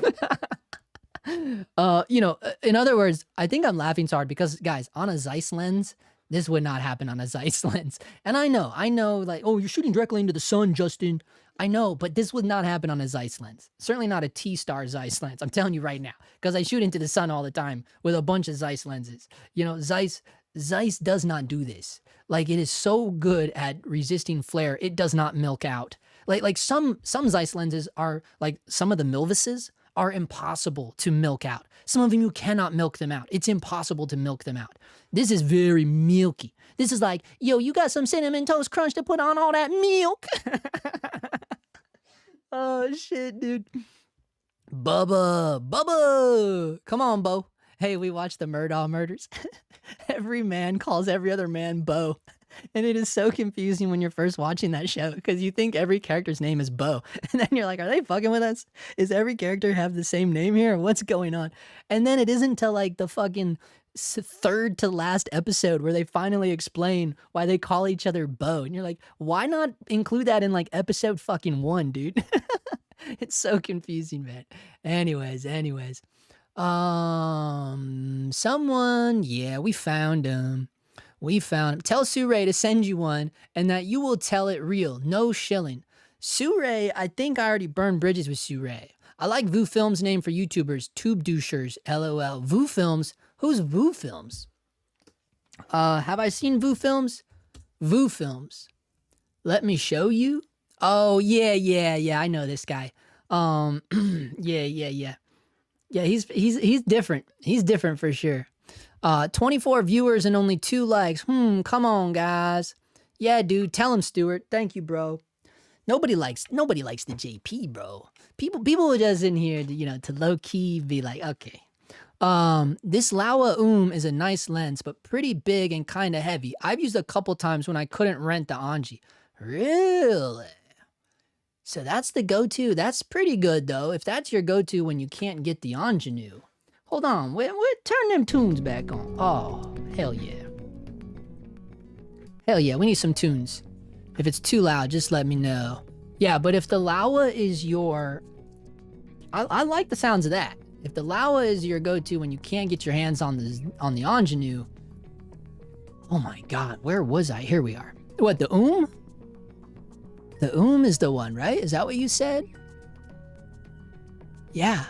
B: You know, in other words, I think I'm laughing so hard because, guys, on a Zeiss lens, this would not happen on a Zeiss lens. And I know, like, oh, you're shooting directly into the sun, Justin. I know, but this would not happen on a Zeiss lens. Certainly not a T-Star Zeiss lens. I'm telling you right now, because I shoot into the sun all the time with a bunch of Zeiss lenses. You know, Zeiss does not do this. Like, it is so good at resisting flare, it does not milk out. Like some Zeiss lenses are, like some of the Milvises are impossible to milk out. Some of them you cannot milk them out. It's impossible to milk them out. This is very milky. This is like, yo, you got some Cinnamon Toast Crunch to put on all that milk? Oh, shit, dude. Bubba. Come on, Bo. Hey, we watched the Murdaugh murders. Every man calls every other man Bo. And it is so confusing when you're first watching that show because you think every character's name is Bo. And then you're like, are they fucking with us? Is every character have the same name here? What's going on? And then it isn't until like the fucking third to last episode where they finally explain why they call each other Bo. And you're like, why not include that in like episode fucking 1, dude? It's so confusing, man. Anyways. Someone, yeah, we found him. Tell Suray to send you one and that you will tell it real. No shilling. Suray, I think I already burned bridges with Suray. I like Vu Films' name for YouTubers. Tube douchers, LOL. Vu Films? Who's Vu Films? Have I seen Vu Films? Vu Films. Let me show you. Oh, yeah, I know this guy. Yeah. Yeah, he's different. He's different for sure. 24 viewers and only 2 likes. Come on, guys. Yeah, dude, tell him, Stuart. Thank you, bro. Nobody likes the JP, bro. People are just in here to, to low key be like, okay. This Laowa is a nice lens, but pretty big and kind of heavy. I've used a couple times when I couldn't rent the Anji. Really? So that's the go-to. That's pretty good, though. If that's your go-to when you can't get the ingenue. Hold on. Turn them tunes back on. Oh, hell yeah. Hell yeah. We need some tunes. If it's too loud, just let me know. Yeah, but if the Laowa is your... I like the sounds of that. If the Laowa is your go-to when you can't get your hands on the ingenue... Oh my god, where was I? Here we are. What, the The is the one, right? Is that what you said? Yeah.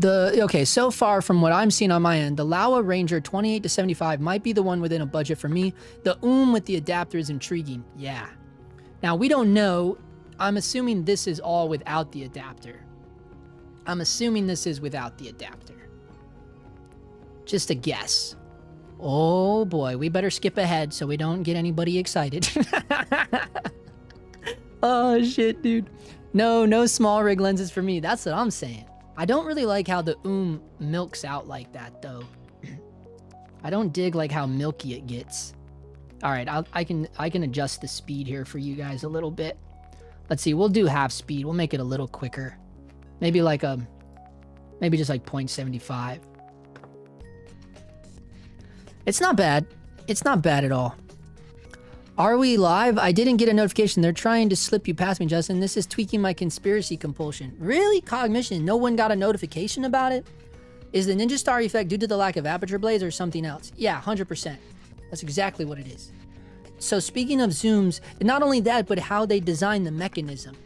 B: Okay, so far from what I'm seeing on my end, the Laowa Ranger 28 to 75 might be the one within a budget for me. The with the adapter is intriguing. Yeah. Now, we don't know. I'm assuming this is all without the adapter. Just a guess. Oh boy, we better skip ahead so we don't get anybody excited. Oh shit, dude. No small rig lenses for me. That's what I'm saying. I don't really like how the milks out like that though. I don't dig like how milky it gets. All right, I can adjust the speed here for you guys a little bit. Let's see, we'll do half speed. We'll make it a little quicker. Maybe just like 0.75. It's not bad. It's not bad at all. Are we live? I didn't get a notification. They're trying to slip you past me, Justin. This is tweaking my conspiracy compulsion. Really? Cognition? No one got a notification about it? Is the Ninja Star effect due to the lack of aperture blades or something else? Yeah, 100%. That's exactly what it is. So speaking of zooms, not only that, but how they design the mechanism.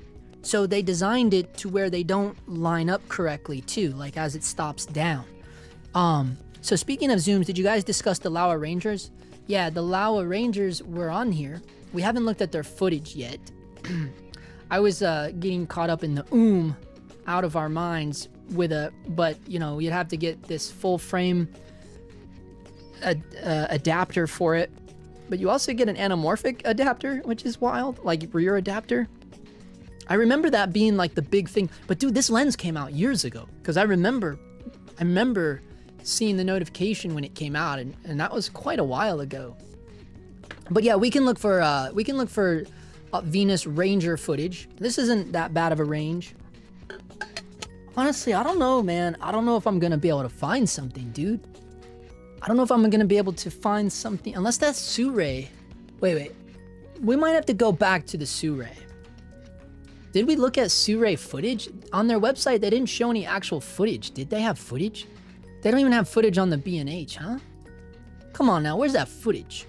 B: So they designed it to where they don't line up correctly too, like as it stops down. So speaking of zooms, did you guys discuss the Laowa Rangers? Yeah, the Laowa Rangers were on here. We haven't looked at their footage yet. I was getting caught up in the out of our minds with but you know, you'd have to get this full frame adapter for it. But you also get an anamorphic adapter, which is wild, like rear adapter. I remember that being like the big thing. But dude, this lens came out years ago, because I remember seeing the notification when it came out, and that was quite a while ago. But yeah, we can look for Venus Ranger footage. This isn't that bad of a range. Honestly, I don't know, man. I don't know if I'm gonna be able to find something, dude. I don't know if I'm gonna be able to find something, unless that's Surrey. Wait. We might have to go back to the Surrey. Did we look at Surrey footage? On their website, they didn't show any actual footage. Did they have footage? They don't even have footage on the B&H, huh? Come on now, where's that footage?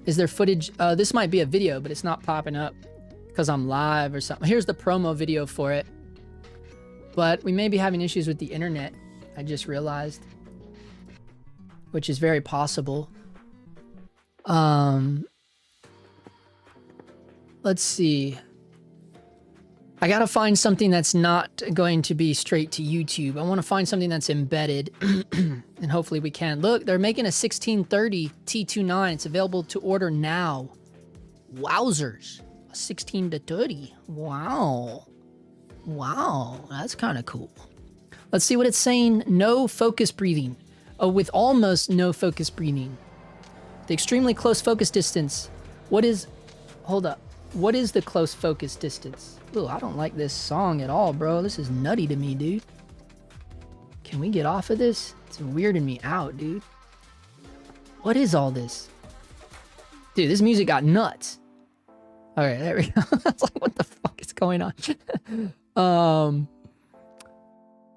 B: Is there footage? This might be a video, but it's not popping up because I'm live or something. Here's the promo video for it. But we may be having issues with the internet, I just realized, which is very possible. Let's see. I gotta find something that's not going to be straight to YouTube. I want to find something that's embedded, and hopefully we can. Look, they're making a 1630 T29. It's available to order now. Wowzers. A 16-30. Wow. Wow, that's kind of cool. Let's see what it's saying. No focus breathing. Oh, with almost no focus breathing. The extremely close focus distance. Hold up. What is the close focus distance? Ooh, I don't like this song at all, bro. This is nutty to me, dude. Can we get off of this? It's weirding me out, dude. What is all this? Dude, this music got nuts. All right, there we go. It's like, what the fuck is going on?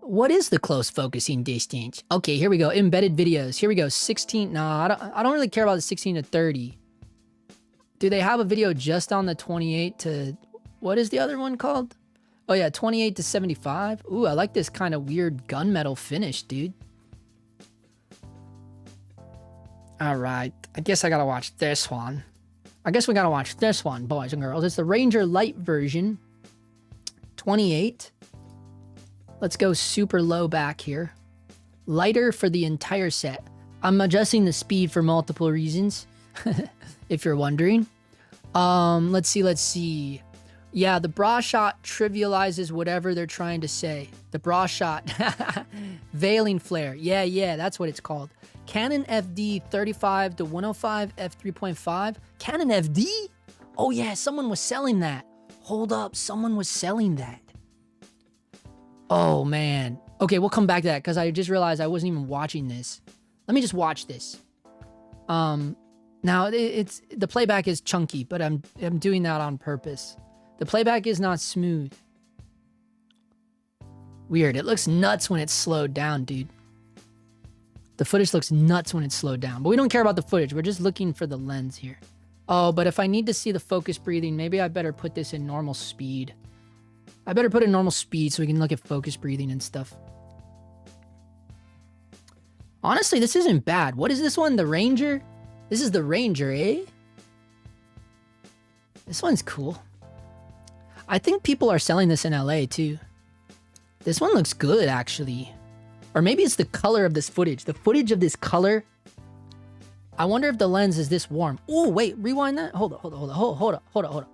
B: What is the close focusing distance? Okay, here we go. Embedded videos. Here we go. 16. Nah, I don't really care about the 16 to 30. Do they have a video just on the 28 to... What is the other one called? Oh yeah, 28 to 75. Ooh, I like this kind of weird gunmetal finish, dude. All right, I guess I gotta watch this one. I guess we gotta watch this one, boys and girls. It's the Ranger Light version. 28. Let's go super low back here. Lighter for the entire set. I'm adjusting the speed for multiple reasons, if you're wondering. Let's see. Yeah, the bra shot trivializes whatever they're trying to say. The bra shot. Veiling flare. Yeah, that's what it's called. Canon FD 35 to 105 f3.5. Canon FD? Oh yeah, someone was selling that. Hold up, someone was selling that. Oh man. Okay, we'll come back to that because I just realized I wasn't even watching this. Let me just watch this. Now it's the playback is chunky, but I'm doing that on purpose. The playback is not smooth. Weird. It looks nuts when it's slowed down, dude. The footage looks nuts when it's slowed down, but we don't care about the footage. We're just looking for the lens here. Oh, but if I need to see the focus breathing, maybe I better put this in normal speed. I better put it in normal speed so we can look at focus breathing and stuff. Honestly, this isn't bad. What is this one? The Ranger? This is the Ranger, eh? This one's cool. I think people are selling this in LA too. This one looks good, actually. Or maybe it's the color of this footage. The footage of this color. I wonder if the lens is this warm. Oh, wait, rewind that. Hold up.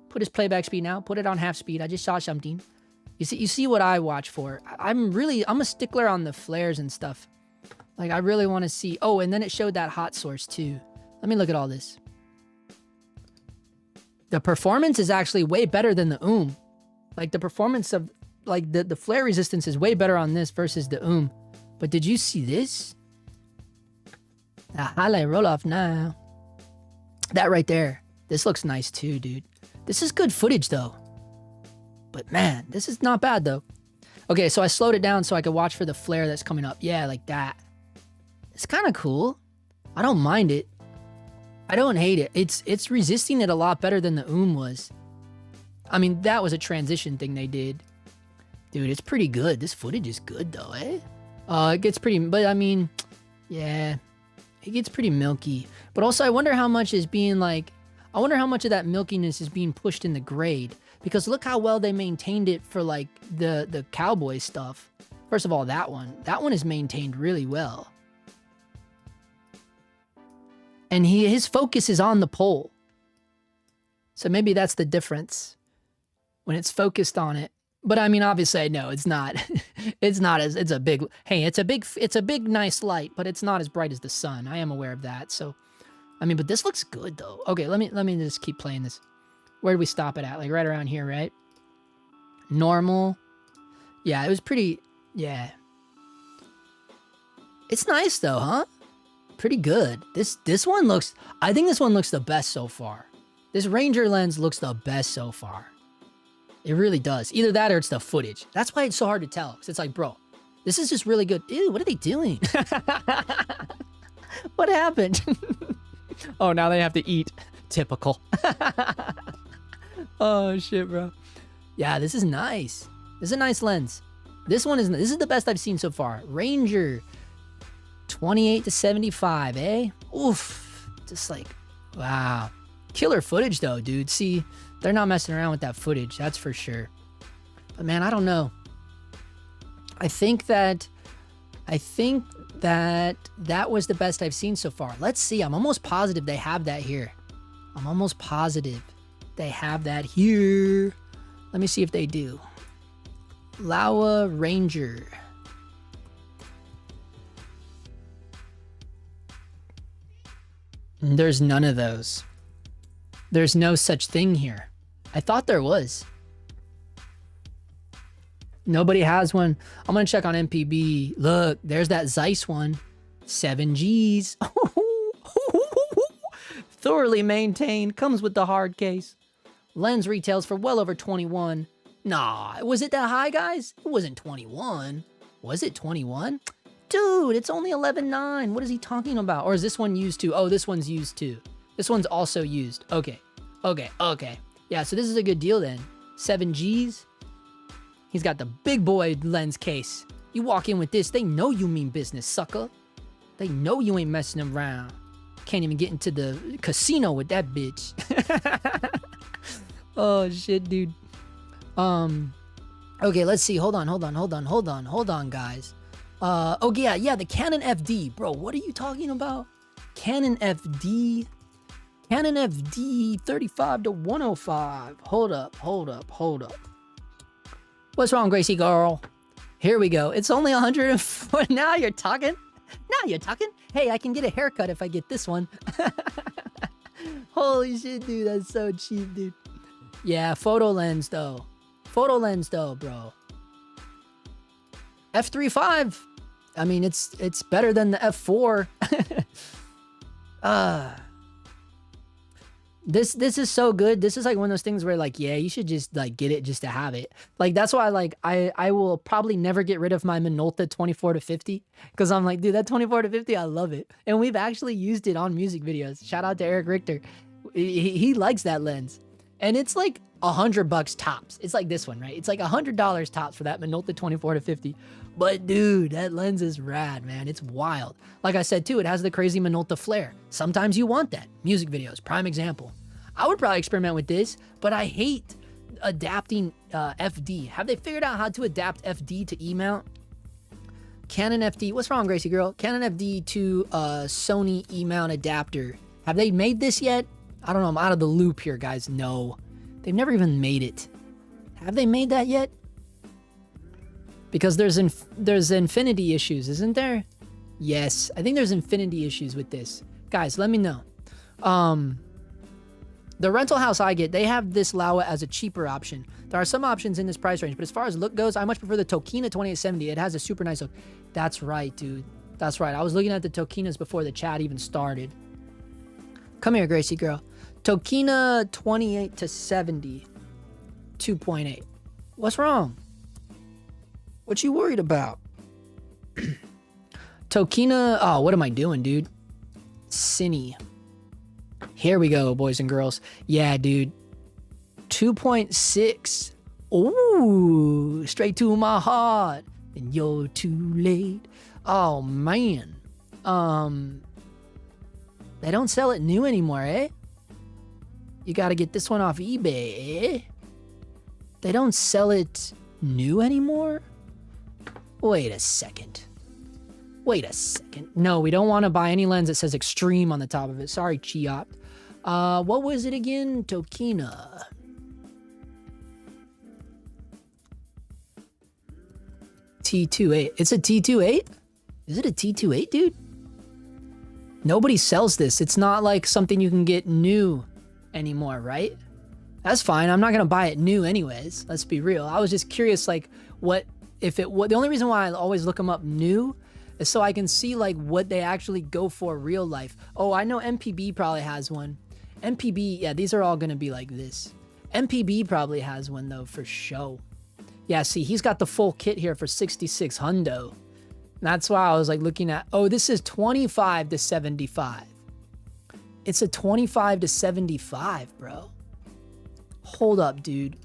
B: Put his playback speed now. Put it on half speed. I just saw something. You see what I watch for. I'm a stickler on the flares and stuff. Like, I really want to see. Oh, and then it showed that hot source too. Let me look at all this. The performance is actually way better than the Like, the performance of, like, the flare resistance is way better on this versus the But did you see this? The highlight roll off now. That right there. This looks nice too, dude. This is good footage though. But man, this is not bad though. Okay, so I slowed it down so I could watch for the flare that's coming up. Yeah, like that. It's kind of cool. I don't mind it. I don't hate it. It's resisting it a lot better than the was. I mean, that was a transition thing they did. Dude, it's pretty good. This footage is good though, eh? It gets pretty, but I mean, yeah, it gets pretty milky. But also, I wonder how much is being like, I wonder how much of that milkiness is being pushed in the grade. Because look how well they maintained it for like the cowboy stuff. First of all, that one is maintained really well. And his focus is on the pole. So maybe that's the difference when it's focused on it. But I mean, obviously, I know it's not. It's not as, it's a big, hey, it's a big, nice light, but it's not as bright as the sun. I am aware of that. So, I mean, but this looks good though. Okay, let me just keep playing this. Where did we stop it at? Like right around here, right? Normal. Yeah, it was pretty, yeah. It's nice though, huh? Pretty good. This one looks, I think this one looks the best so far. This Ranger lens looks the best so far. It really does. Either that or it's the footage. That's why it's so hard to tell. Because it's like, bro, this is just really good. Ew, what are they doing? What happened? Oh, now they have to eat. Typical. Oh, shit, bro. Yeah, this is nice. This is a nice lens. This is the best I've seen so far. Ranger 28 to 75, eh? Oof. Just like, wow. Killer footage though, dude. See, they're not messing around with that footage, that's for sure. But man, I don't know. I think that was the best I've seen so far. Let's see. I'm almost positive they have that here. I'm almost positive they have that here. Let me see if they do. Laowa Ranger. There's none of those. There's no such thing here. I thought there was. Nobody has one. I'm gonna check on MPB. Look, there's that Zeiss one. 7 Gs. Thoroughly maintained. Comes with the hard case. Lens retails for well over 21. Nah, was it that high, guys? It wasn't 21. Was it 21? Dude, it's only 11.9. What is he talking about? Or is this one used too? Oh, this one's used too. This one's also used. Okay. Yeah, so this is a good deal then. 7 Gs. He's got the big boy lens case. You walk in with this, they know you mean business, sucker. They know you ain't messing around. Can't even get into the casino with that bitch. Oh, shit, dude. Okay, let's see. Hold on, guys. Oh, yeah, the Canon FD. Bro, what are you talking about? Canon FD 35 to 105. Hold up. What's wrong, Gracie girl? Here we go. It's only 104. Now you're talking. Hey, I can get a haircut if I get this one. Holy shit, dude. That's so cheap, dude. Yeah, photo lens though, bro. F3.5. I mean, it's better than the F4. This is so good. This is like one of those things where like, yeah, you should just like get it just to have it. Like that's why like I will probably never get rid of my Minolta 24 to 50 because I'm like, dude, that 24 to 50, I love it. And we've actually used it on music videos. Shout out to Eric Richter. He likes that lens. And it's like $100 tops. It's like this one, right? It's like $100 tops for that Minolta 24 to 50. But dude, that lens is rad, man. It's wild. Like I said too, it has the crazy Minolta flare. Sometimes you want that. Music videos, prime example. I would probably experiment with this, but I hate adapting FD. Have they figured out how to adapt FD to E-mount? Canon FD, what's wrong, Gracie girl? Canon FD to Sony E-mount adapter. Have they made this yet? I don't know, I'm out of the loop here, guys. No, they've never even made it. Have they made that yet? Because there's infinity issues, isn't there? Yes, I think there's infinity issues with this. Guys, let me know. The rental house I get, they have this Laowa as a cheaper option. There are some options in this price range, but as far as look goes, I much prefer the Tokina 2870. It has a super nice look. That's right, dude. That's right. I was looking at the Tokinas before the chat even started. Come here, Gracie girl. Tokina 28 to 70, 2.8. What's wrong? What you worried about? Tokina, oh, what am I doing, dude? Cine. Here we go, boys and girls. Yeah, dude. 2.6. Ooh, straight to my heart. And you're too late. Oh, man. They don't sell it new anymore, eh? You gotta get this one off eBay, eh? They don't sell it new anymore? Wait a second. Wait a second. No, we don't want to buy any lens that says extreme on the top of it. Sorry, Chiop. What was it again? Tokina. T28. It's a T28? Is it a T28, dude? Nobody sells this. It's not like something you can get new anymore, right? That's fine. I'm not going to buy it new anyways. Let's be real. I was just curious, like, what if it... the only reason why I always look them up new is so I can see, like, what they actually go for real life. Oh, I know MPB probably has one. MPB, yeah, these are all going to be like this. MPB probably has one, though, for show. Yeah, see, he's got the full kit here for 66 hundo. That's why I was, like, looking at... Oh, this is 25 to 75. It's a 25 to 75, bro. Hold up, dude.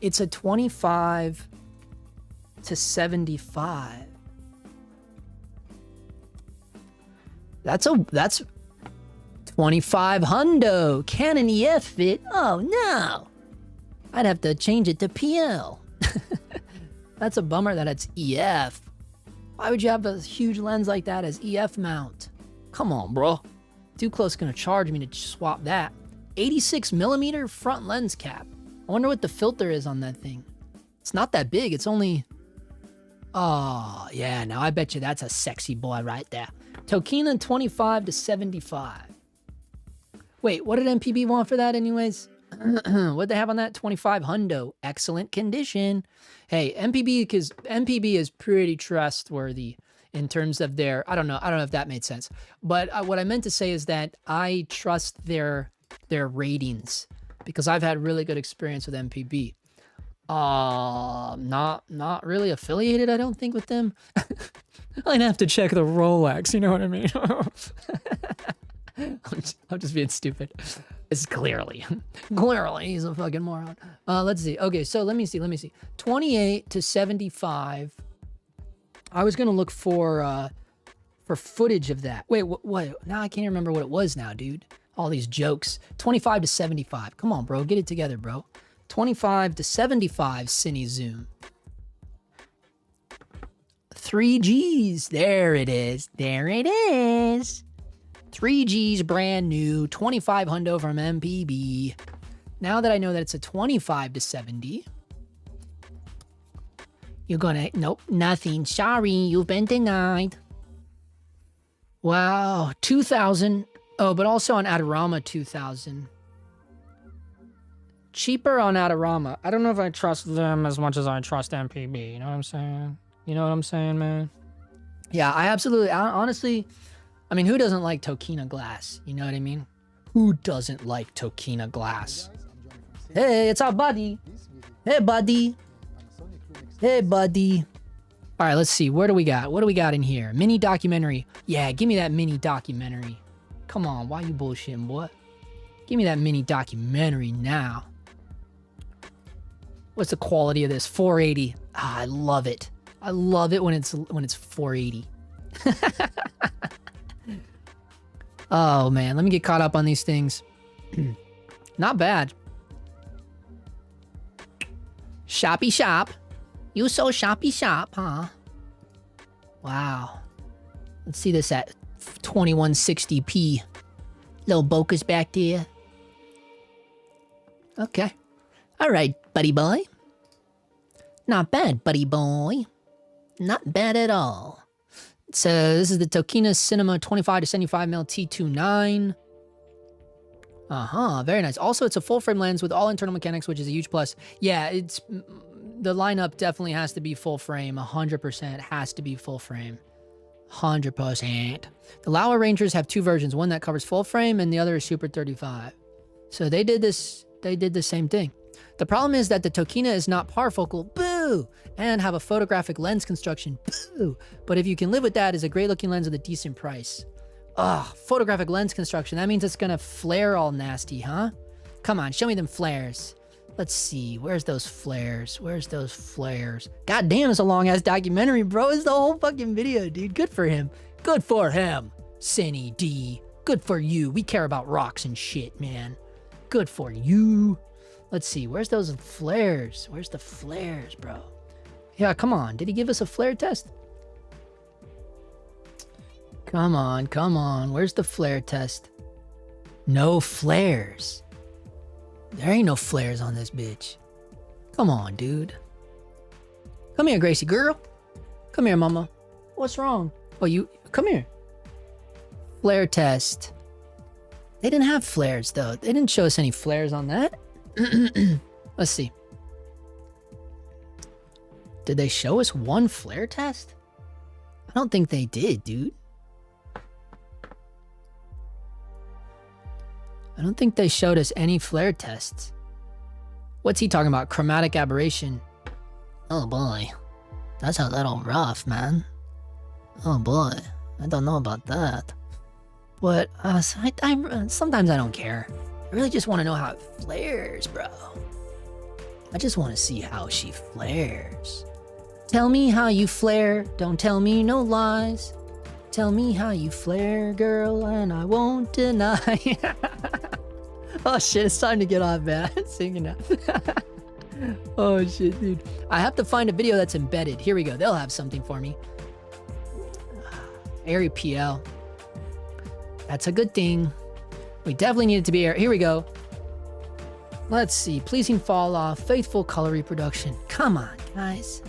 B: It's a 25 to 75. That's 25 hundo. Canon EF fit. Oh no. I'd have to change it to PL. That's a bummer that it's EF. Why would you have a huge lens like that as EF mount? Come on, bro. Too Close gonna charge me to swap that. 86 millimeter front lens cap. I wonder what the filter is on that thing. It's not that big. It's only... Oh, yeah. Now I bet you that's a sexy boy right there. Tokina 25 to 75. Wait, what did MPB want for that anyways? What'd they have on that? 25 hundo. Excellent condition. Hey, MPB, because MPB is pretty trustworthy in terms of their... I don't know if that made sense. But what I meant to say is that I trust their ratings because I've had really good experience with MPB. Not really affiliated, I don't think, with them. I'd have to check the Rolex, you know what I mean? I'm just being stupid. It's clearly he's a fucking moron. Let's see. Okay, so let me see. 28 to 75. I was gonna look for footage of that. Wait, what? Now I can't remember what it was now, dude. All these jokes. 25 to 75. Come on, bro. Get it together, bro. 25 to 75 Cine Zoom. 3Gs. There it is. There it is. 3Gs brand new. 25 hundo from MPB. Now that I know that it's a 25 to 70. You're gonna... Nope. Nothing. Sorry. You've been denied. Wow. 2,000... Oh, but also on Adorama 2000. Cheaper on Adorama. I don't know if I trust them as much as I trust MPB. You know what I'm saying? You know what I'm saying, man? Yeah, I absolutely... honestly, I mean, who doesn't like Tokina glass? You know what I mean? Who doesn't like Tokina glass? Hey, it's our buddy. Hey, buddy. Hey, buddy. All right, let's see. Where do we got? What do we got in here? Mini documentary. Yeah, give me that mini documentary. Come on, why you bullshitting, boy? Give me that mini documentary now. What's the quality of this? 480. Ah, I love it. I love it when it's 480. Oh man, let me get caught up on these things. Not bad. Shoppy shop. You so shoppy shop, huh? Wow. Let's see this at 2160p. Little bokeh's back there. Okay. All right, buddy boy. Not bad, buddy boy. Not bad at all. So this is the Tokina Cinema 25 to 75mm T29. Very nice. Also, it's a full frame lens with all internal mechanics, which is a huge plus. Yeah, it's the lineup definitely has to be full frame. 100% has to be full frame. 100%. The Laowa Rangers have two versions, one that covers full frame and the other is Super 35. So they did the same thing. The problem is that the Tokina is not parfocal, boo, and have a photographic lens construction, boo. But if you can live with that, it's a great looking lens at a decent price. Ugh, photographic lens construction, that means it's gonna flare all nasty, huh? Come on, show me them flares. Let's see. Where's those flares? Where's those flares? God damn, it's a long-ass documentary, bro. It's the whole fucking video, dude. Good for him. Good for him. Sony G. Good for you. We care about rocks and shit, man. Good for you. Let's see. Where's those flares? Where's the flares, bro? Yeah, come on. Did he give us a flare test? Come on, come on. Where's the flare test? No flares. There ain't no flares on this bitch. Come on, dude. Come here, Gracie girl. Come here, mama. What's wrong? Oh, you... Come here. Flare test. They didn't have flares, though. They didn't show us any flares on that. Let's see. Did they show us one flare test? I don't think they did, dude. I don't think they showed us any flare tests. What's he talking about? Chromatic aberration. Oh boy. That's a little rough, man. Oh boy. I don't know about that. But sometimes I don't care. I really just want to know how it flares, bro. I just want to see how she flares. Tell me how you flare. Don't tell me no lies. Tell me how you flare, girl, and I won't deny. Oh shit, it's time to get off, man. Singing now. Oh shit, dude. I have to find a video that's embedded. Here we go. They'll have something for me. Airy PL. That's a good thing. We definitely need it to be air. Here we go. Let's see. Pleasing fall off. Faithful color reproduction. Come on, guys.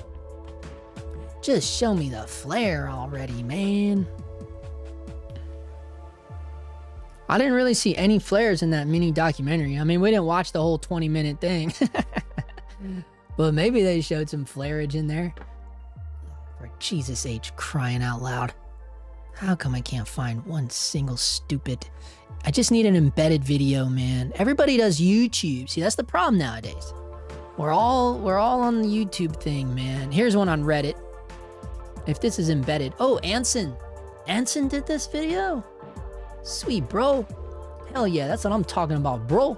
B: Just show me the flare already, man. I didn't really see any flares in that mini documentary. I mean, we didn't watch the whole 20-minute thing. But maybe they showed some flareage in there. For Jesus H, crying out loud. How come I can't find one single stupid... I just need an embedded video, man. Everybody does YouTube. See, that's the problem nowadays. We're all on the YouTube thing, man. Here's one on Reddit. If this is embedded. Oh, Anson. Anson did this video? Sweet, bro. Hell yeah, that's what I'm talking about, bro.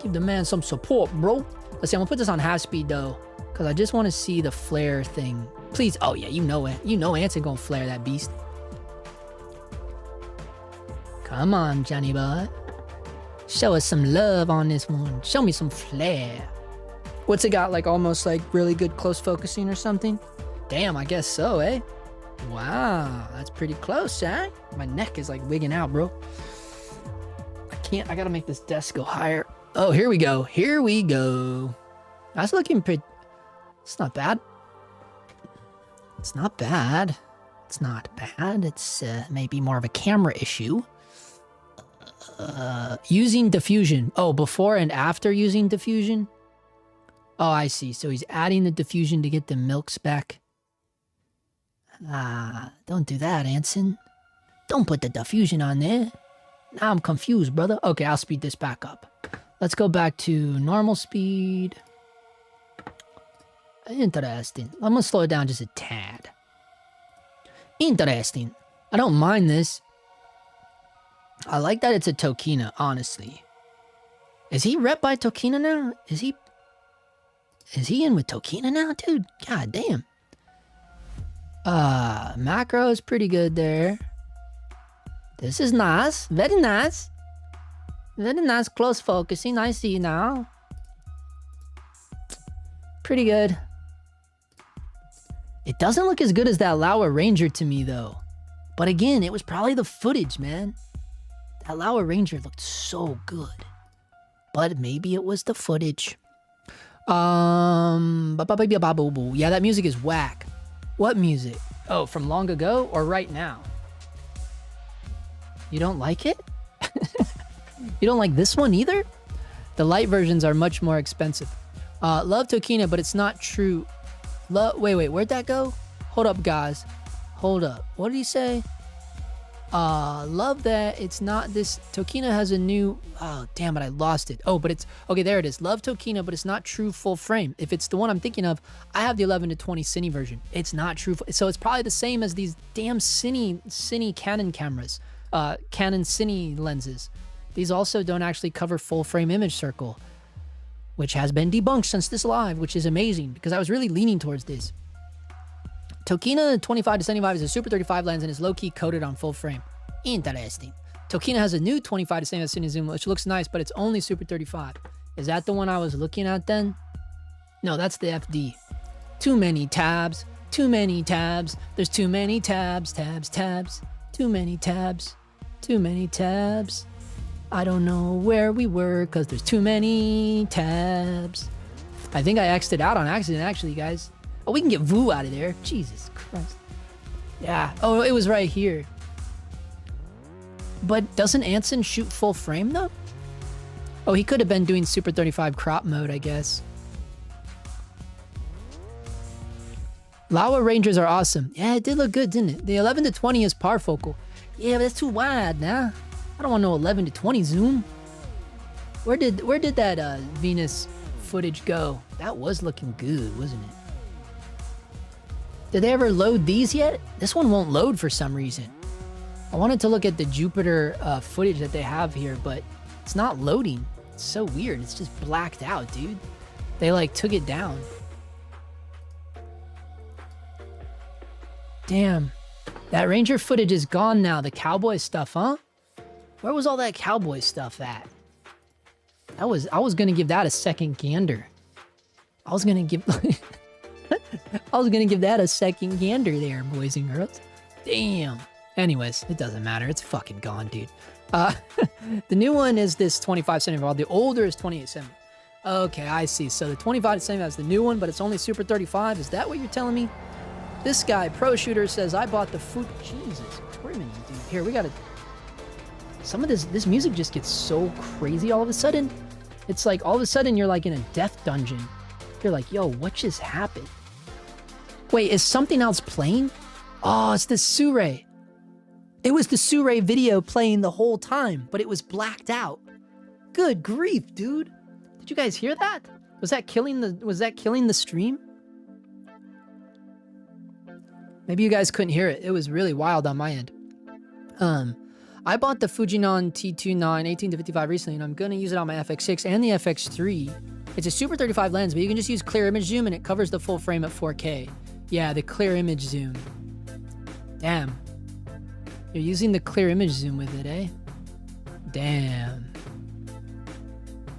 B: Give the man some support, bro. Let's see, I'm gonna put this on half speed, though, because I just want to see the flare thing. Please. Oh, yeah, you know it. You know Anson gonna flare that beast. Come on, Johnny boy. Show us some love on this one. Show me some flare. What's it got, like almost like really good close focusing or something? Damn, I guess so, eh? Wow, that's pretty close, eh? My neck is like wigging out, bro. I gotta make this desk go higher. Oh, here we go. Here we go. That's looking pretty... It's not bad. It's not bad. It's not bad. It's maybe more of a camera issue. Using diffusion. Oh, before and after using diffusion? Oh, I see. So he's adding the diffusion to get the milks back. Don't do that, Anson. Don't put the diffusion on there. Now I'm confused, brother. Okay, I'll speed this back up. Let's go back to normal speed. Interesting. I'm gonna slow it down just a tad. Interesting. I don't mind this. I like that it's a Tokina, honestly. Is he rep by Tokina now? Is he in with Tokina now, dude? God damn. Macro is pretty good there. This is nice. Very nice. Very nice close focusing. I see now. Pretty good. It doesn't look as good as that Laowa Ranger to me, though. But again, it was probably the footage, man. That Laowa Ranger looked so good. But maybe it was the footage. Yeah, that music is whack. What music? Oh, from long ago or right now? You don't like it? You don't like this one either? The light versions are much more expensive. Love Tokina, but it's not true. Wait, where'd that go? Hold up, guys. Hold up. What did he say? Love that it's not this. Tokina has a new... Oh, damn it, I lost it. Oh, but it's... Okay, there it is. Love Tokina, but it's not true full frame. If it's the one I'm thinking of, I have the 11 to 20 Cine version. It's not true. So it's probably the same as these damn Cine Canon cameras. Canon Cine lenses. These also don't actually cover full frame image circle. which has been debunked since this live, which is amazing because I was really leaning towards this. Tokina 25 to 75 is a Super 35 lens and is low-key coated on full frame. Interesting. Tokina has a new 25 to 75 cine zoom, which looks nice, but it's only Super 35. Is that the one I was looking at then? No, that's the FD. Too many tabs. Too many tabs. There's too many tabs, tabs, tabs. Too many tabs. Too many tabs. I don't know where we were because there's too many tabs. I think I X'd it out on accident, actually, guys. Oh, we can get Vu out of there. Jesus Christ. Yeah. Oh, it was right here. But doesn't Anson shoot full frame, though? Oh, he could have been doing Super 35 crop mode, I guess. Laowa Rangers are awesome. Yeah, it did look good, didn't it? The 11 to 20 is parfocal. Yeah, but that's too wide now. I don't want no 11 to 20 zoom. Where did that Venus footage go? That was looking good, wasn't it? Did they ever load these yet? This one won't load for some reason. I wanted to look at the Jupiter footage that they have here, but it's not loading. It's so weird. It's just blacked out, dude. They like took it down. Damn. That Ranger footage is gone now. The cowboy stuff, huh? Where was all that cowboy stuff at? I was gonna give that a second gander. I was gonna give that a second gander there, boys and girls. Damn. Anyways, it doesn't matter. It's fucking gone, dude. The new one is this 25-75. The older is 28-70. Okay, I see. So the 25-75 is the new one, but it's only Super 35. Is that what you're telling me? This guy, Pro Shooter, says, I bought the food. Jesus Christ, dude. Here, we gotta... Some of this music just gets so crazy all of a sudden. It's like, all of a sudden, you're like in a death dungeon. You're like, yo, what just happened? Wait, is something else playing? Oh, it's the Sure. It was the Sure video playing the whole time, but it was blacked out. Good grief, dude. Did you guys hear that? Was that killing the stream? Maybe you guys couldn't hear it. It was really wild on my end. I bought the Fujinon T29 18 to 55 recently, and I'm gonna use it on my FX6 and the FX3. It's a Super 35 lens, but you can just use clear image zoom and it covers the full frame at 4K. Yeah, the clear image zoom. Damn. You're using the clear image zoom with it, eh? Damn.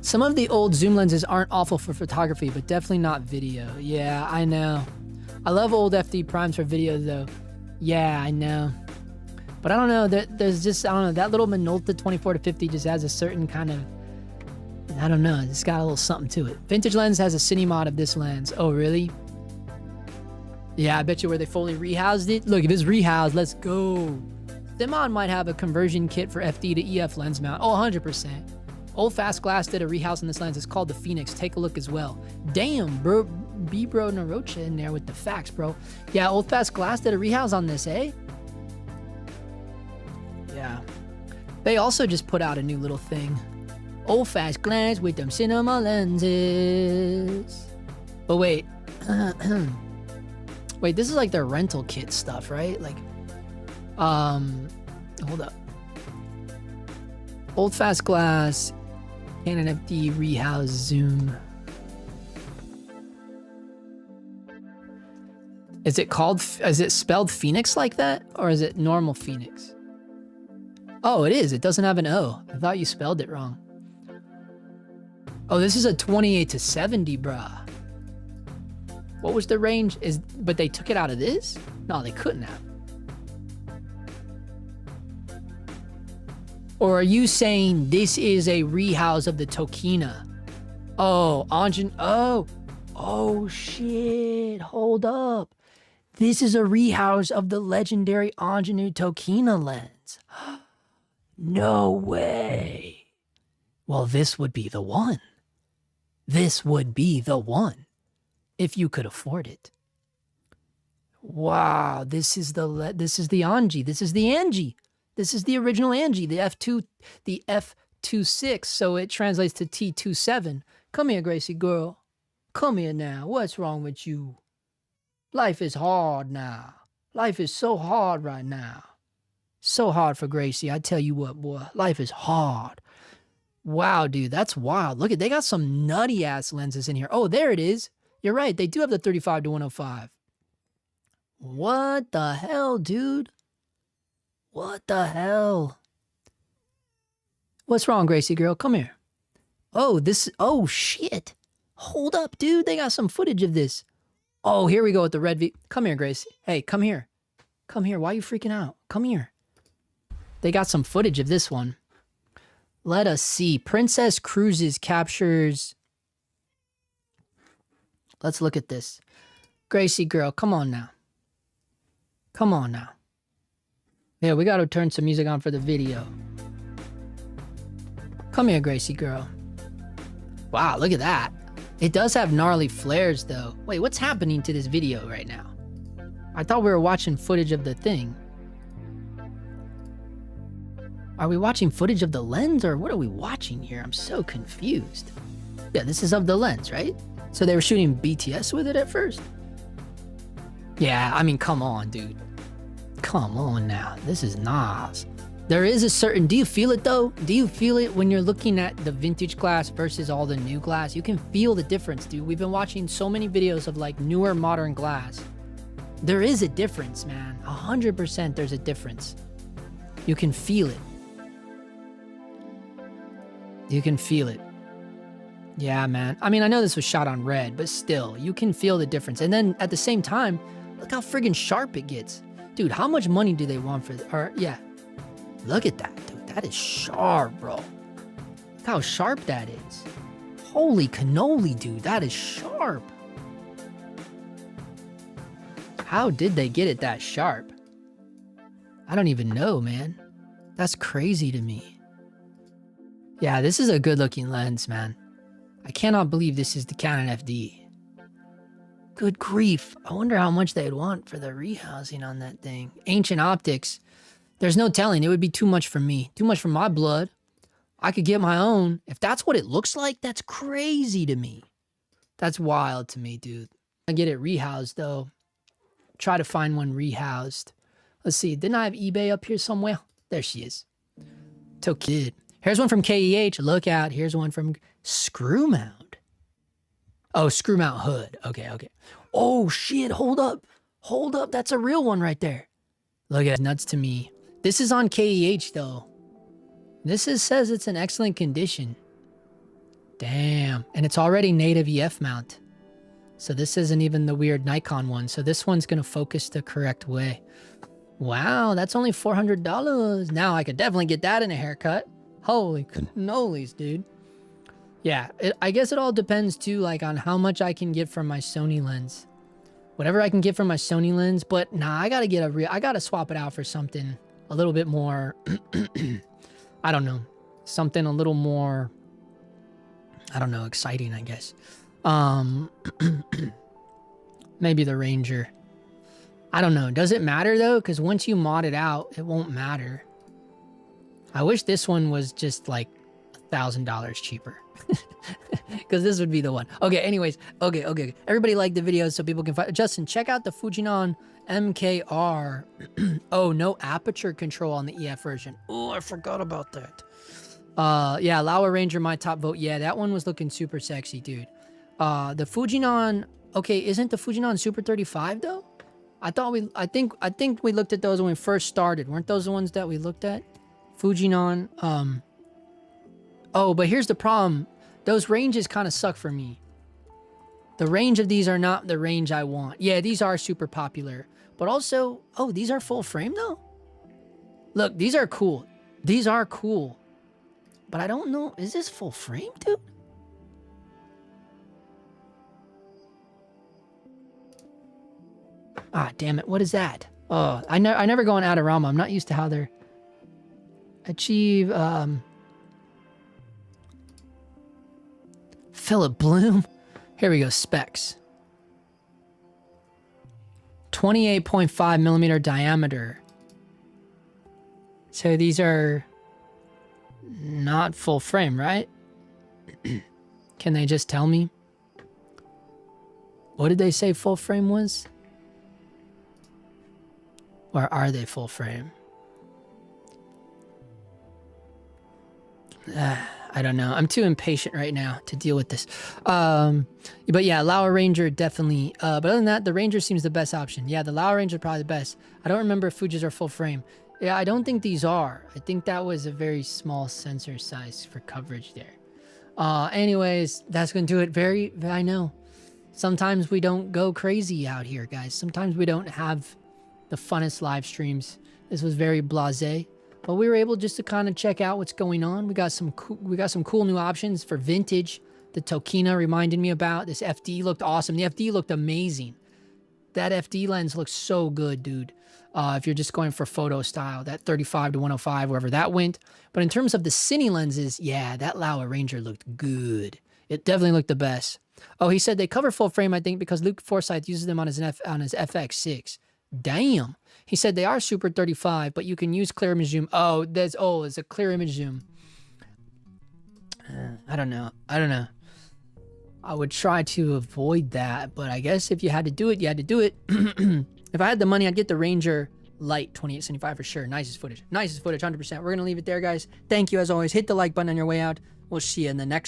B: Some of the old zoom lenses aren't awful for photography, but definitely not video. Yeah, I know. I love old FD primes for video, though. Yeah, I know. But I don't know, there's just, I don't know, that little Minolta 24 to 50 just has a certain kind of, I don't know, it's got a little something to it. Vintage Lens has a cine mod of this lens. Oh, really? Yeah, I bet you where they fully rehoused it. Look, if it's rehoused, let's go. Stemon might have a conversion kit for FD to EF lens mount. Oh, 100%. Old Fast Glass did a rehouse on this lens. It's called the Phoenix. Take a look as well. Damn, bro. B-Bro Narocha in there with the facts, bro. Yeah, Old Fast Glass did a rehouse on this, eh? Yeah. They also just put out a new little thing. Old Fast Glass with them cinema lenses. But wait. Wait, this is like their rental kit stuff, right? Like, hold up. Old Fast Glass, Canon FD, rehouse, zoom. Is it spelled Phoenix like that? Or is it normal Phoenix? Oh, it is. It doesn't have an O. I thought you spelled it wrong. Oh, this is a 28 to 70, bruh. What was the range? But they took it out of this? No, they couldn't have. Or are you saying this is a rehouse of the Tokina? Oh, Anjin. Oh, shit. Hold up. This is a rehouse of the legendary Ingenue Tokina lens. No way. Well, this would be the one. This would be the one. If you could afford it. Wow, this is the Angie. This is the Angie. This is the original Angie, the F26, so it translates to T27. Come here, Gracie girl. Come here now. What's wrong with you? Life is hard now. Life is so hard right now. So hard for Gracie. I tell you what, boy. Life is hard. Wow, dude, that's wild. Look at, they got some nutty ass lenses in here. Oh, there it is. You're right. They do have the 35 to 105. What the hell, dude? What the hell? What's wrong, Gracie girl? Come here. Oh, oh shit. Hold up, dude. They got some footage of this. Oh, here we go with the red V. Come here, Gracie. Hey, come here. Come here. Why are you freaking out? Come here. They got some footage of this one. Let us see. Princess Cruises captures. Let's look at this. Gracie girl, come on now. Come on now. Yeah, we got to turn some music on for the video. Come here, Gracie girl. Wow, look at that. It does have gnarly flares, though. Wait, what's happening to this video right now? I thought we were watching footage of the thing. Are we watching footage of the lens, or what are we watching here? I'm so confused. Yeah, this is of the lens, right? So they were shooting BTS with it at first? Yeah, I mean, come on, dude. Come on now. This is Nas. There is a certain, do you feel it though? Do you feel it when you're looking at the vintage glass versus all the new glass? You can feel the difference, dude. We've been watching so many videos of like newer modern glass. There is a difference, man. 100% there's a difference. You can feel it. You can feel it. Yeah, man. I mean, I know this was shot on red, but still, you can feel the difference. And then at the same time, look how friggin' sharp it gets. Dude, how much money do they want for this? Or, yeah. Look at that, dude. That is sharp, bro. Look how sharp that is. Holy cannoli, dude. That is sharp. How did they get it that sharp? I don't even know, man. That's crazy to me. Yeah, this is a good looking lens, man. I cannot believe this is the Canon FD. Good grief. I wonder how much they'd want for the rehousing on that thing. Ancient optics. There's no telling. It would be too much for me. Too much for my blood. I could get my own. If that's what it looks like, that's crazy to me. That's wild to me, dude. I get it rehoused, though. Try to find one rehoused. Let's see. Didn't I have eBay up here somewhere? There she is. Kid. Here's one from KEH. Look out. Here's one from Screw Mount. Oh, Screw Mount Hood. Okay, okay. Oh, shit. Hold up. Hold up. That's a real one right there. Look at it. Nuts to me. This is on KEH, though. Says it's in excellent condition. Damn. And it's already native EF mount. So this isn't even the weird Nikon one. So this one's going to focus the correct way. Wow, that's only $400. Now I could definitely get that in a haircut. Holy cannolis, dude. Yeah, I guess it all depends too, like on how much I can get from my Sony lens. Whatever I can get from my Sony lens, but nah, I gotta swap it out for something a little bit more, I don't know, something a little more, I don't know, exciting, I guess. Maybe the Ranger. I don't know. Does it matter though? Because once you mod it out, it won't matter. I wish this one was just like $1,000 cheaper. Because this would be the one. Okay, anyways. Okay. Everybody like the video so people can find. Justin, check out the Fujinon MKR. Oh, no aperture control on the EF version. Oh, I forgot about that. Yeah, Laowa Ranger, my top vote. Yeah, that one was looking super sexy, dude. The Fujinon. Okay, isn't the Fujinon Super 35 though? I think we looked at those when we first started. Weren't those the ones that we looked at? Fujinon. Oh, but here's the problem. Those ranges kind of suck for me. The range of these are not the range I want. Yeah, these are super popular. But also, oh, these are full frame though? Look, these are cool. These are cool. But I don't know. Is this full frame, dude? Ah, damn it. What is that? Oh, I never go on Adorama. I'm not used to how they're... Achieve, Phillip Bloom. Here we go, specs. 28.5 millimeter diameter. So these are not full frame, right? Can they just tell me? What did they say full frame was? Or are they full frame? I don't know. I'm too impatient right now to deal with this. But yeah, Laowa Ranger definitely. But other than that, the Ranger seems the best option. Yeah, the Laowa Ranger probably the best. I don't remember if Fujis are full frame. Yeah, I don't think these are. I think that was a very small sensor size for coverage there. Anyways, that's gonna do it. I know. Sometimes we don't go crazy out here, guys. Sometimes we don't have the funnest live streams. This was very blasé. But we were able just to kind of check out what's going on. We got some cool new options for vintage. The Tokina reminded me about. This FD looked awesome. The FD looked amazing. That FD lens looks so good, dude. If you're just going for photo style, that 35 to 105, wherever that went. But in terms of the cine lenses, yeah, that Laowa Ranger looked good. It definitely looked the best. Oh, he said they cover full frame, I think, because Luke Forsythe uses them on his FX6. Damn. He said they are super 35, but you can use clear image zoom. It's a clear image zoom. I don't know. I would try to avoid that, but I guess if you had to do it, you had to do it. If I had the money, I'd get the Ranger Light 2875 for sure. Nicest footage, 100%. We're going to leave it there, guys. Thank you, as always. Hit the like button on your way out. We'll see you in the next